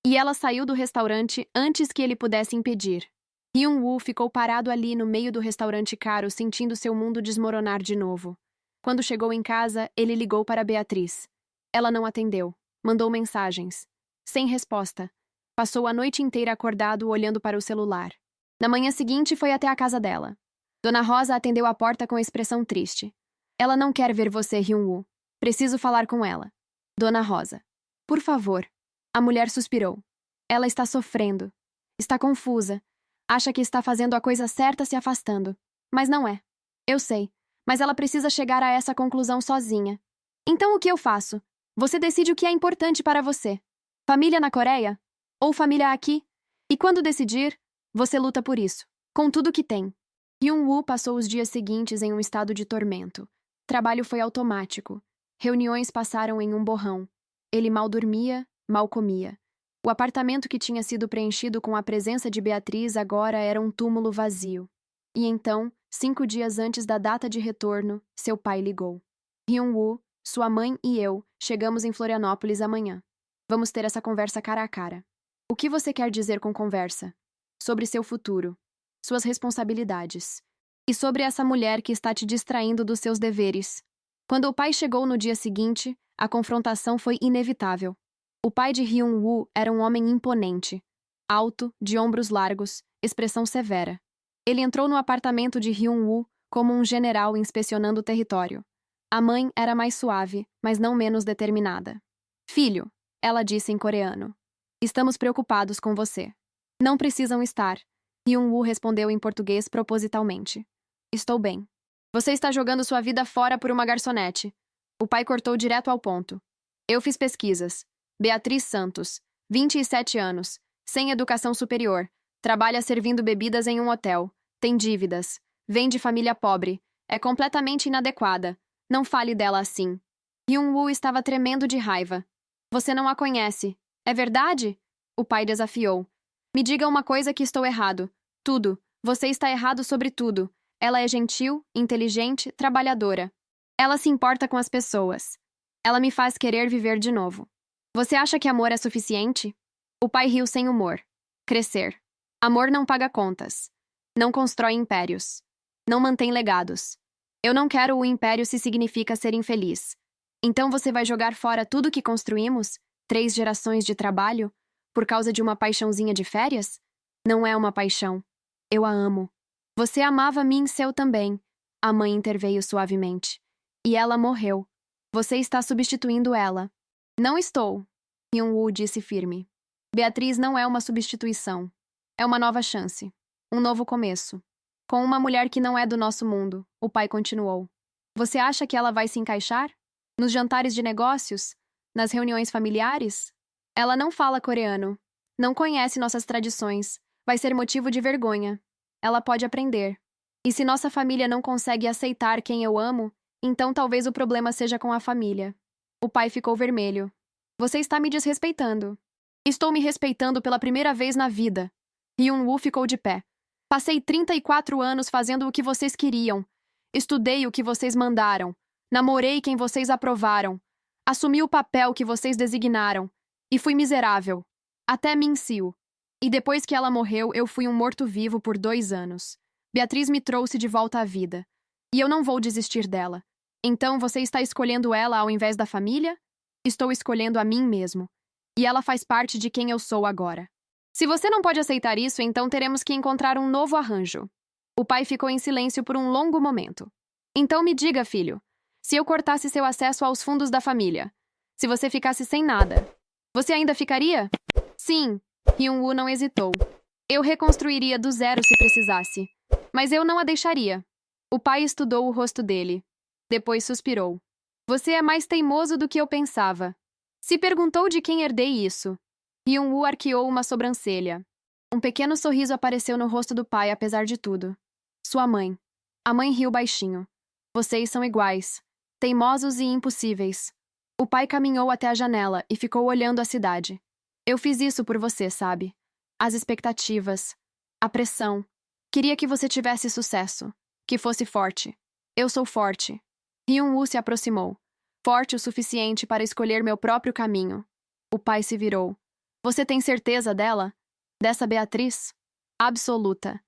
E ela saiu do restaurante antes que ele pudesse impedir. Hyun-woo ficou parado ali no meio do restaurante caro, sentindo seu mundo desmoronar de novo. Quando chegou em casa, ele ligou para Beatriz. Ela não atendeu. Mandou mensagens. Sem resposta. Passou a noite inteira acordado, olhando para o celular. Na manhã seguinte, foi até a casa dela. Dona Rosa atendeu a porta com expressão triste. Ela não quer ver você, Hyun-woo. Preciso falar com ela. Dona Rosa. Por favor. A mulher suspirou. Ela está sofrendo. Está confusa. Acha que está fazendo a coisa certa se afastando. Mas não é. Eu sei. Mas ela precisa chegar a essa conclusão sozinha. Então o que eu faço? Você decide o que é importante para você. Família na Coreia? Ou família aqui? E quando decidir, você luta por isso. Com tudo que tem. Hyun-woo passou os dias seguintes em um estado de tormento. Trabalho foi automático. Reuniões passaram em um borrão. Ele mal dormia, mal comia. O apartamento que tinha sido preenchido com a presença de Beatriz agora era um túmulo vazio. E então, 5 dias antes da data de retorno, seu pai ligou. Hyun-woo, sua mãe e eu chegamos em Florianópolis amanhã. Vamos ter essa conversa cara a cara. O que você quer dizer com conversa? Sobre seu futuro, suas responsabilidades. E sobre essa mulher que está te distraindo dos seus deveres. Quando o pai chegou no dia seguinte, a confrontação foi inevitável. O pai de Hyun-woo era um homem imponente. Alto, de ombros largos, expressão severa. Ele entrou no apartamento de Hyun-woo como um general inspecionando o território. A mãe era mais suave, mas não menos determinada. Filho, ela disse em coreano. Estamos preocupados com você. Não precisam estar. Hyun-woo respondeu em português propositalmente. Estou bem. Você está jogando sua vida fora por uma garçonete. O pai cortou direto ao ponto. Eu fiz pesquisas. Beatriz Santos, 27 anos, sem educação superior, trabalha servindo bebidas em um hotel, tem dívidas, vem de família pobre, é completamente inadequada. Não fale dela assim. Hyun-woo estava tremendo de raiva. Você não a conhece. É verdade? O pai desafiou. Me diga uma coisa que estou errado. Tudo. Você está errado sobre tudo. Ela é gentil, inteligente, trabalhadora. Ela se importa com as pessoas. Ela me faz querer viver de novo. Você acha que amor é suficiente? O pai riu sem humor. Crescer. Amor não paga contas. Não constrói impérios. Não mantém legados. Eu não quero o império se significa ser infeliz. Então você vai jogar fora tudo que construímos? 3 gerações de trabalho? Por causa de uma paixãozinha de férias? Não é uma paixão. Eu a amo. Você amava Min Seo também. A mãe interveio suavemente. E ela morreu. Você está substituindo ela. Não estou. Hyun-woo disse firme. Beatriz não é uma substituição. É uma nova chance. Um novo começo. Com uma mulher que não é do nosso mundo, o pai continuou. Você acha que ela vai se encaixar? Nos jantares de negócios? Nas reuniões familiares? Ela não fala coreano. Não conhece nossas tradições. Vai ser motivo de vergonha. Ela pode aprender. E se nossa família não consegue aceitar quem eu amo, então talvez o problema seja com a família. O pai ficou vermelho. Você está me desrespeitando. Estou me respeitando pela primeira vez na vida. Hyun-woo ficou de pé. Passei 34 anos fazendo o que vocês queriam. Estudei o que vocês mandaram. Namorei quem vocês aprovaram. Assumi o papel que vocês designaram. E fui miserável. Até Min-sil. E depois que ela morreu, eu fui um morto-vivo por 2 anos. Beatriz me trouxe de volta à vida. E eu não vou desistir dela. Então você está escolhendo ela ao invés da família? Estou escolhendo a mim mesmo. E ela faz parte de quem eu sou agora. Se você não pode aceitar isso, então teremos que encontrar um novo arranjo. O pai ficou em silêncio por um longo momento. Então me diga, filho, se eu cortasse seu acesso aos fundos da família, se você ficasse sem nada, você ainda ficaria? Sim, Hyun-woo não hesitou. Eu reconstruiria do zero se precisasse, mas eu não a deixaria. O pai estudou o rosto dele. Depois suspirou. Você é mais teimoso do que eu pensava. Se perguntou de quem herdei isso. Hyun-woo arqueou uma sobrancelha. Um pequeno sorriso apareceu no rosto do pai, apesar de tudo. Sua mãe. A mãe riu baixinho. Vocês são iguais. Teimosos e impossíveis. O pai caminhou até a janela e ficou olhando a cidade. Eu fiz isso por você, sabe? As expectativas. A pressão. Queria que você tivesse sucesso. Que fosse forte. Eu sou forte. Hyun-woo se aproximou. Forte o suficiente para escolher meu próprio caminho. O pai se virou. Você tem certeza dela? Dessa Beatriz? Absoluta.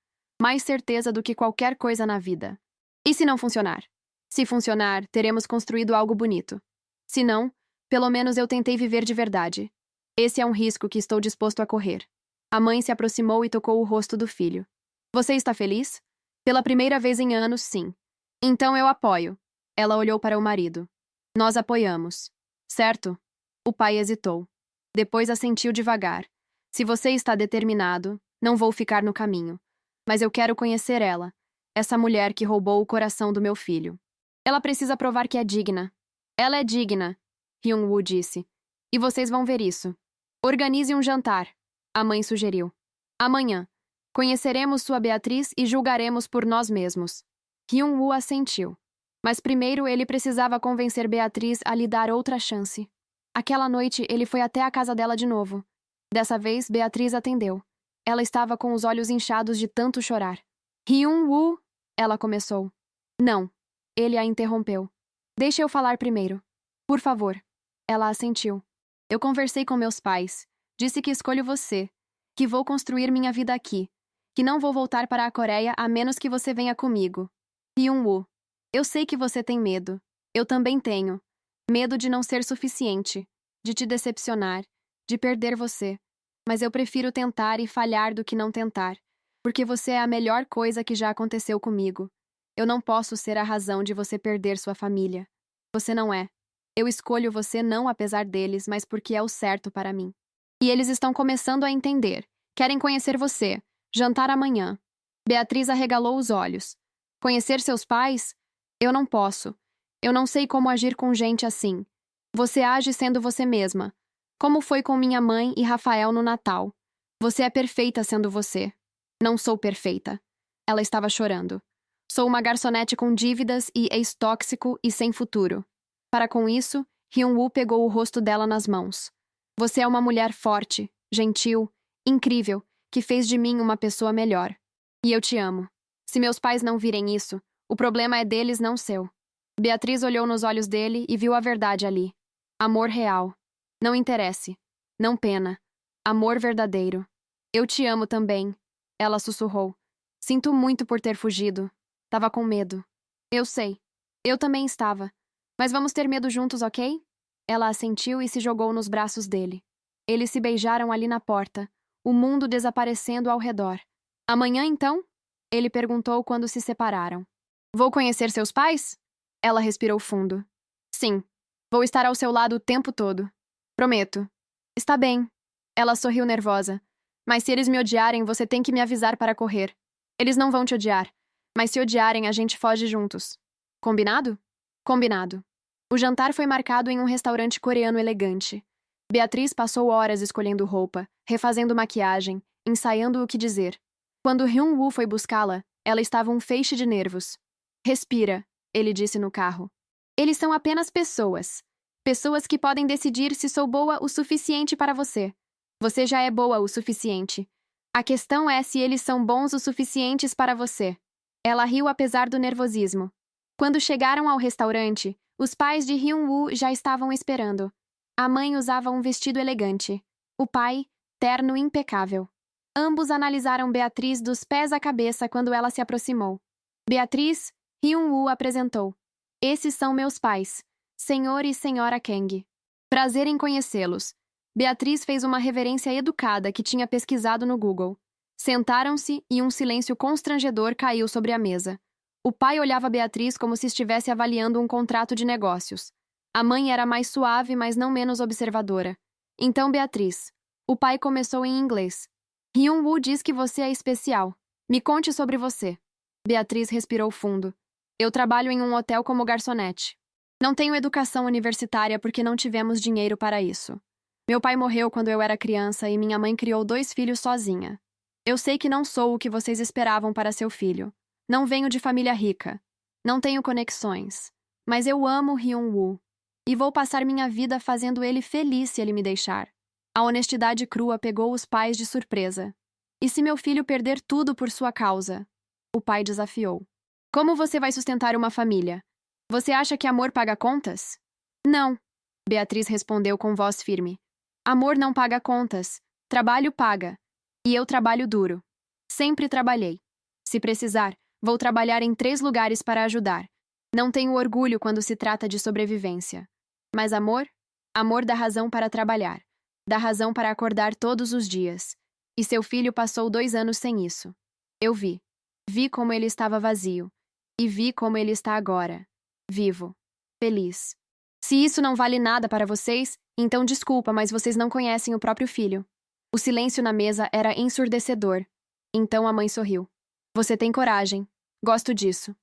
Mais certeza do que qualquer coisa na vida. E se não funcionar? Se funcionar, teremos construído algo bonito. Se não, pelo menos eu tentei viver de verdade. Esse é um risco que estou disposto a correr. A mãe se aproximou e tocou o rosto do filho. Você está feliz? Pela primeira vez em anos, sim. Então eu apoio. Ela olhou para o marido. Nós apoiamos. Certo? O pai hesitou. Depois assentiu devagar. Se você está determinado, não vou ficar no caminho. Mas eu quero conhecer ela. Essa mulher que roubou o coração do meu filho. Ela precisa provar que é digna. Ela é digna, Hyun-woo disse. E vocês vão ver isso. Organize um jantar, a mãe sugeriu. Amanhã, conheceremos sua Beatriz e julgaremos por nós mesmos. Hyun-woo assentiu. Mas primeiro ele precisava convencer Beatriz a lhe dar outra chance. Aquela noite ele foi até a casa dela de novo. Dessa vez, Beatriz atendeu. Ela estava com os olhos inchados de tanto chorar. Hyun-woo, ela começou. Não. Ele a interrompeu. Deixe eu falar primeiro. Por favor. Ela assentiu. Eu conversei com meus pais. Disse que escolho você. Que vou construir minha vida aqui. Que não vou voltar para a Coreia a menos que você venha comigo. Hyun-woo. Eu sei que você tem medo. Eu também tenho. Medo de não ser suficiente. De te decepcionar. De perder você. Mas eu prefiro tentar e falhar do que não tentar. Porque você é a melhor coisa que já aconteceu comigo. Eu não posso ser a razão de você perder sua família. Você não é. Eu escolho você não apesar deles, mas porque é o certo para mim. E eles estão começando a entender. Querem conhecer você. Jantar amanhã. Beatriz arregalou os olhos. Conhecer seus pais? Eu não posso. Eu não sei como agir com gente assim. Você age sendo você mesma. Como foi com minha mãe e Rafael no Natal. Você é perfeita sendo você. Não sou perfeita. Ela estava chorando. Sou uma garçonete com dívidas e ex-tóxico e sem futuro. Para com isso, Hyun-woo pegou o rosto dela nas mãos. Você é uma mulher forte, gentil, incrível, que fez de mim uma pessoa melhor. E eu te amo. Se meus pais não virem isso, o problema é deles, não seu. Beatriz olhou nos olhos dele e viu a verdade ali. Amor real. Não interesse. Não pena. Amor verdadeiro. Eu te amo também. Ela sussurrou. Sinto muito por ter fugido. Tava com medo. Eu sei. Eu também estava. Mas vamos ter medo juntos, ok? Ela assentiu e se jogou nos braços dele. Eles se beijaram ali na porta, o mundo desaparecendo ao redor. Amanhã, então? Ele perguntou quando se separaram. Vou conhecer seus pais? Ela respirou fundo. Sim. Vou estar ao seu lado o tempo todo. Prometo. Está bem. Ela sorriu nervosa. Mas se eles me odiarem, você tem que me avisar para correr. Eles não vão te odiar. Mas se odiarem, a gente foge juntos. Combinado? Combinado. O jantar foi marcado em um restaurante coreano elegante. Beatriz passou horas escolhendo roupa, refazendo maquiagem, ensaiando o que dizer. Quando Hyun-woo foi buscá-la, ela estava um feixe de nervos. Respira, ele disse no carro. Eles são apenas pessoas. Pessoas que podem decidir se sou boa o suficiente para você. Você já é boa o suficiente. A questão é se eles são bons o suficientes para você. Ela riu apesar do nervosismo. Quando chegaram ao restaurante, os pais de Hyun-woo já estavam esperando. A mãe usava um vestido elegante. O pai, terno impecável. Ambos analisaram Beatriz dos pés à cabeça quando ela se aproximou. Beatriz, Hyun-woo apresentou. Esses são meus pais, senhor e senhora Kang. Prazer em conhecê-los. Beatriz fez uma reverência educada que tinha pesquisado no Google. Sentaram-se e um silêncio constrangedor caiu sobre a mesa. O pai olhava Beatriz como se estivesse avaliando um contrato de negócios. A mãe era mais suave, mas não menos observadora. Então, Beatriz. O pai começou em inglês. Hyun-woo diz que você é especial. Me conte sobre você. Beatriz respirou fundo. Eu trabalho em um hotel como garçonete. Não tenho educação universitária porque não tivemos dinheiro para isso. Meu pai morreu quando eu era criança e minha mãe criou 2 filhos sozinha. Eu sei que não sou o que vocês esperavam para seu filho. Não venho de família rica. Não tenho conexões. Mas eu amo Hyun-woo. E vou passar minha vida fazendo ele feliz se ele me deixar. A honestidade crua pegou os pais de surpresa. E se meu filho perder tudo por sua causa? O pai desafiou. Como você vai sustentar uma família? Você acha que amor paga contas? Não. Beatriz respondeu com voz firme. Amor não paga contas. Trabalho paga. E eu trabalho duro. Sempre trabalhei. Se precisar, vou trabalhar em 3 lugares para ajudar. Não tenho orgulho quando se trata de sobrevivência. Mas amor? Amor dá razão para trabalhar. Dá razão para acordar todos os dias. E seu filho passou 2 anos sem isso. Eu vi. Vi como ele estava vazio. E vi como ele está agora. Vivo. Feliz. Se isso não vale nada para vocês, então desculpa, mas vocês não conhecem o próprio filho. O silêncio na mesa era ensurdecedor. Então a mãe sorriu. Você tem coragem. Gosto disso.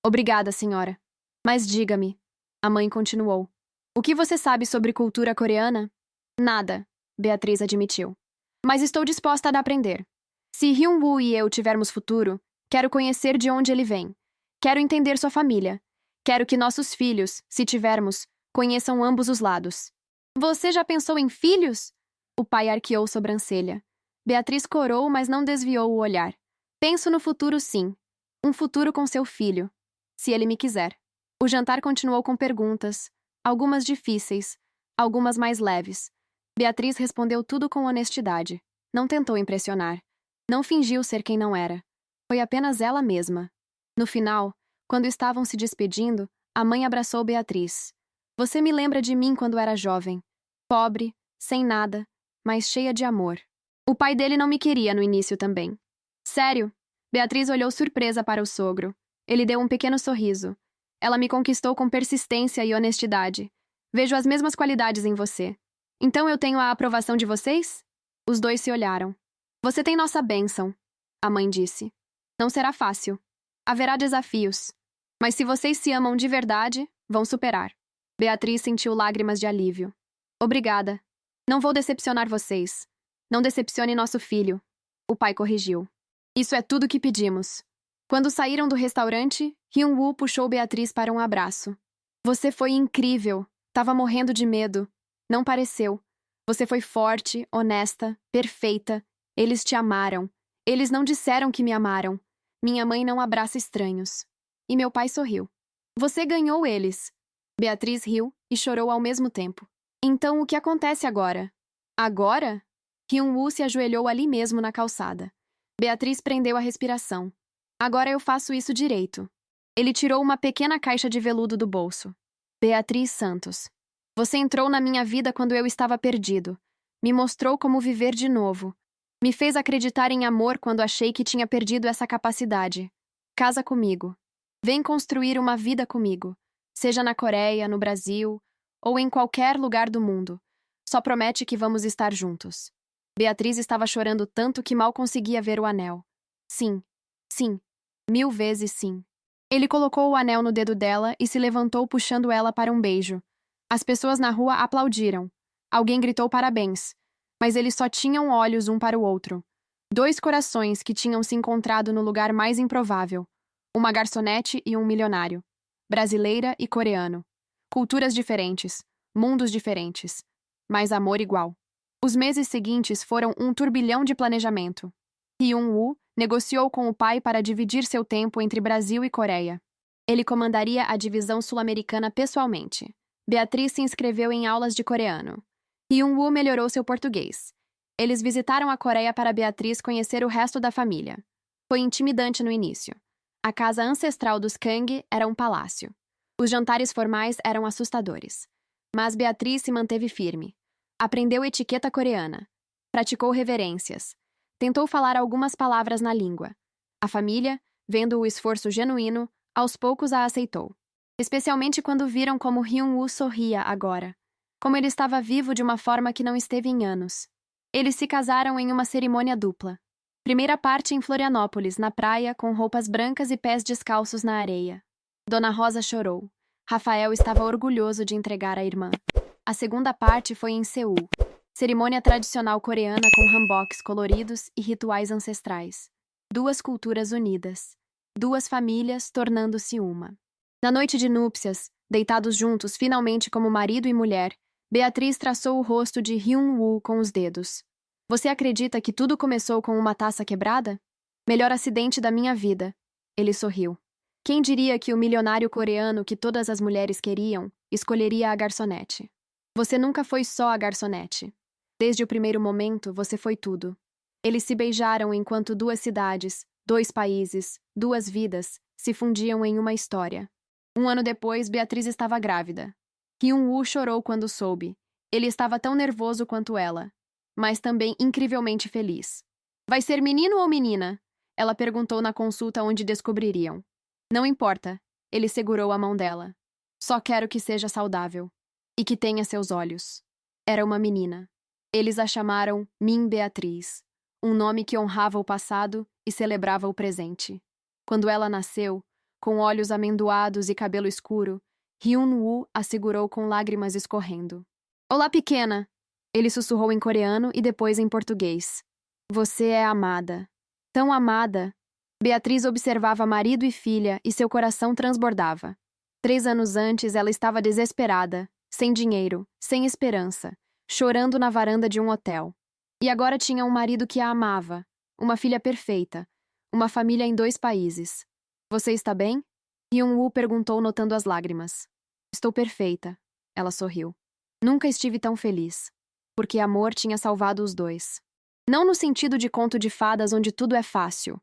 Obrigada, senhora. Mas diga-me. A mãe continuou. O que você sabe sobre cultura coreana? Nada, Beatriz admitiu. Mas estou disposta a aprender. Se Hyun-woo e eu tivermos futuro, quero conhecer de onde ele vem. Quero entender sua família. Quero que nossos filhos, se tivermos, conheçam ambos os lados. Você já pensou em filhos? O pai arqueou sobrancelha. Beatriz corou, mas não desviou o olhar. Penso no futuro, sim. Um futuro com seu filho. Se ele me quiser. O jantar continuou com perguntas, algumas difíceis, algumas mais leves. Beatriz respondeu tudo com honestidade. Não tentou impressionar. Não fingiu ser quem não era. Foi apenas ela mesma. No final, quando estavam se despedindo, a mãe abraçou Beatriz. Você me lembra de mim quando era jovem. Pobre, sem nada, mas cheia de amor. O pai dele não me queria no início também. Sério? Beatriz olhou surpresa para o sogro. Ele deu um pequeno sorriso. Ela me conquistou com persistência e honestidade. Vejo as mesmas qualidades em você. Então eu tenho a aprovação de vocês? Os dois se olharam. Você tem nossa bênção, a mãe disse. Não será fácil. Haverá desafios. Mas se vocês se amam de verdade, vão superar. Beatriz sentiu lágrimas de alívio. Obrigada. Não vou decepcionar vocês. Não decepcione nosso filho. O pai corrigiu. Isso é tudo que pedimos. Quando saíram do restaurante, Hyun-woo puxou Beatriz para um abraço. Você foi incrível. Tava morrendo de medo. Não pareceu. Você foi forte, honesta, perfeita. Eles te amaram. Eles não disseram que me amaram. Minha mãe não abraça estranhos. E meu pai sorriu. Você ganhou eles. Beatriz riu e chorou ao mesmo tempo. Então o que acontece agora? Agora? Hyun-woo se ajoelhou ali mesmo na calçada. Beatriz prendeu a respiração. Agora eu faço isso direito. Ele tirou uma pequena caixa de veludo do bolso. Beatriz Santos. Você entrou na minha vida quando eu estava perdido. Me mostrou como viver de novo. Me fez acreditar em amor quando achei que tinha perdido essa capacidade. Casa comigo. Vem construir uma vida comigo. Seja na Coreia, no Brasil, ou em qualquer lugar do mundo. Só promete que vamos estar juntos. Beatriz estava chorando tanto que mal conseguia ver o anel. Sim. Sim. 1000 vezes sim. Ele colocou o anel no dedo dela e se levantou puxando ela para um beijo. As pessoas na rua aplaudiram. Alguém gritou parabéns. Mas eles só tinham olhos um para o outro. 2 corações que tinham se encontrado no lugar mais improvável. Uma garçonete e um milionário. Brasileira e coreano. Culturas diferentes. mundos diferentes, mas amor igual. Os meses seguintes foram um turbilhão de planejamento. Hyun-woo negociou com o pai para dividir seu tempo entre Brasil e Coreia. Ele comandaria a divisão sul-americana pessoalmente. Beatriz se inscreveu em aulas de coreano. Hyun-woo melhorou seu português. Eles visitaram a Coreia para Beatriz conhecer o resto da família. Foi intimidante no início. A casa ancestral dos Kang era um palácio. Os jantares formais eram assustadores. Mas Beatriz se manteve firme. Aprendeu etiqueta coreana. Praticou reverências. Tentou falar algumas palavras na língua. A família, vendo o esforço genuíno, aos poucos a aceitou. Especialmente quando viram como Hyun-woo sorria agora. Como ele estava vivo de uma forma que não esteve em anos. Eles se casaram em uma cerimônia dupla. Primeira parte em Florianópolis, na praia, com roupas brancas e pés descalços na areia. Dona Rosa chorou. Rafael estava orgulhoso de entregar a irmã. A segunda parte foi em Seul. Cerimônia tradicional coreana com hanboks coloridos e rituais ancestrais. Duas culturas unidas. Duas famílias tornando-se uma. Na noite de núpcias, deitados juntos finalmente como marido e mulher, Beatriz traçou o rosto de Hyun-woo com os dedos. Você acredita que tudo começou com uma taça quebrada? Melhor acidente da minha vida. Ele sorriu. Quem diria que o milionário coreano que todas as mulheres queriam escolheria a garçonete? Você nunca foi só a garçonete. Desde o primeiro momento, você foi tudo. Eles se beijaram enquanto duas cidades, dois países, duas vidas, se fundiam em uma história. Um ano depois, Beatriz estava grávida. Hyun-woo chorou quando soube. Ele estava tão nervoso quanto ela, mas também incrivelmente feliz. Vai ser menino ou menina? Ela perguntou na consulta onde descobririam. Não importa. Ele segurou a mão dela. Só quero que seja saudável. E que tenha seus olhos. Era uma menina. Eles a chamaram Min Beatriz, um nome que honrava o passado e celebrava o presente. Quando ela nasceu, com olhos amendoados e cabelo escuro, Hyun-woo a segurou com lágrimas escorrendo. Olá, pequena! Ele sussurrou em coreano e depois em português. Você é amada. Tão amada! Beatriz observava marido e filha e seu coração transbordava. 3 anos antes, ela estava desesperada, sem dinheiro, sem esperança, chorando na varanda de um hotel. E agora tinha um marido que a amava, uma filha perfeita, uma família em 2 países. Você está bem? Hyun-woo perguntou notando as lágrimas. Estou perfeita, ela sorriu. Nunca estive tão feliz. Porque amor tinha salvado os dois. Não no sentido de conto de fadas onde tudo é fácil.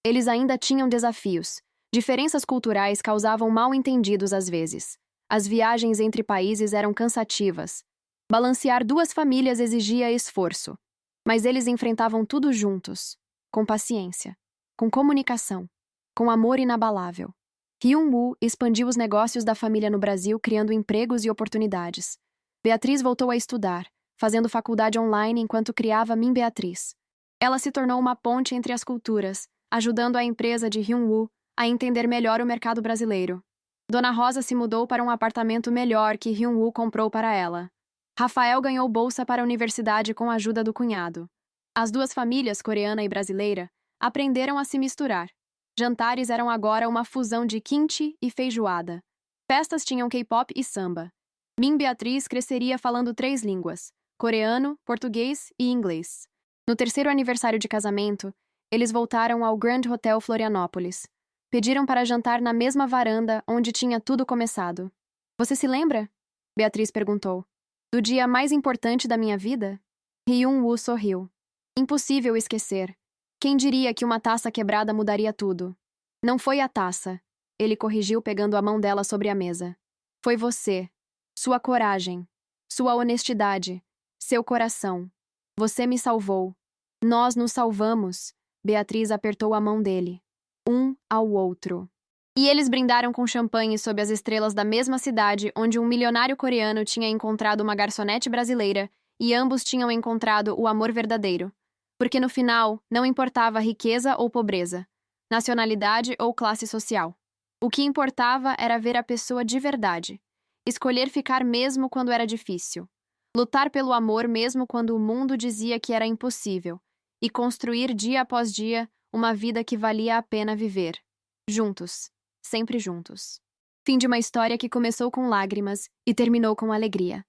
Eles ainda tinham desafios. Diferenças culturais causavam mal-entendidos às vezes. As viagens entre países eram cansativas. Balancear 2 famílias exigia esforço. Mas eles enfrentavam tudo juntos, com paciência, com comunicação, com amor inabalável. Hyun-woo expandiu os negócios da família no Brasil, criando empregos e oportunidades. Beatriz voltou a estudar, fazendo faculdade online enquanto criava Min Beatriz. Ela se tornou uma ponte entre as culturas, ajudando a empresa de Hyun-woo a entender melhor o mercado brasileiro. Dona Rosa se mudou para um apartamento melhor que Hyun-woo comprou para ela. Rafael ganhou bolsa para a universidade com a ajuda do cunhado. As 2 famílias, coreana e brasileira, aprenderam a se misturar. Jantares eram agora uma fusão de kimchi e feijoada. Festas tinham K-pop e samba. Min Beatriz cresceria falando 3 línguas: coreano, português e inglês. No 3º aniversário de casamento, eles voltaram ao Grand Hotel Florianópolis. Pediram para jantar na mesma varanda onde tinha tudo começado. Você se lembra? Beatriz perguntou. Do dia mais importante da minha vida? Hyun-woo sorriu. Impossível esquecer. Quem diria que uma taça quebrada mudaria tudo? Não foi a taça. Ele corrigiu pegando a mão dela sobre a mesa. Foi você. Sua coragem. Sua honestidade. Seu coração. Você me salvou. Nós nos salvamos. Beatriz apertou a mão dele. Um ao outro. E eles brindaram com champanhe sob as estrelas da mesma cidade onde um milionário coreano tinha encontrado uma garçonete brasileira e ambos tinham encontrado o amor verdadeiro. Porque no final, não importava riqueza ou pobreza, nacionalidade ou classe social. O que importava era ver a pessoa de verdade. Escolher ficar mesmo quando era difícil. Lutar pelo amor mesmo quando o mundo dizia que era impossível. E construir dia após dia uma vida que valia a pena viver. Juntos. Sempre juntos. Fim de uma história que começou com lágrimas e terminou com alegria.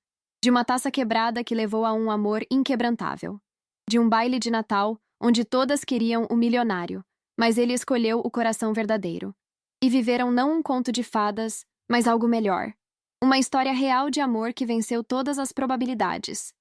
De uma taça quebrada que levou a um amor inquebrantável. De um baile de Natal onde todas queriam o milionário, mas ele escolheu o coração verdadeiro. E viveram não um conto de fadas, mas algo melhor. Uma história real de amor que venceu todas as probabilidades.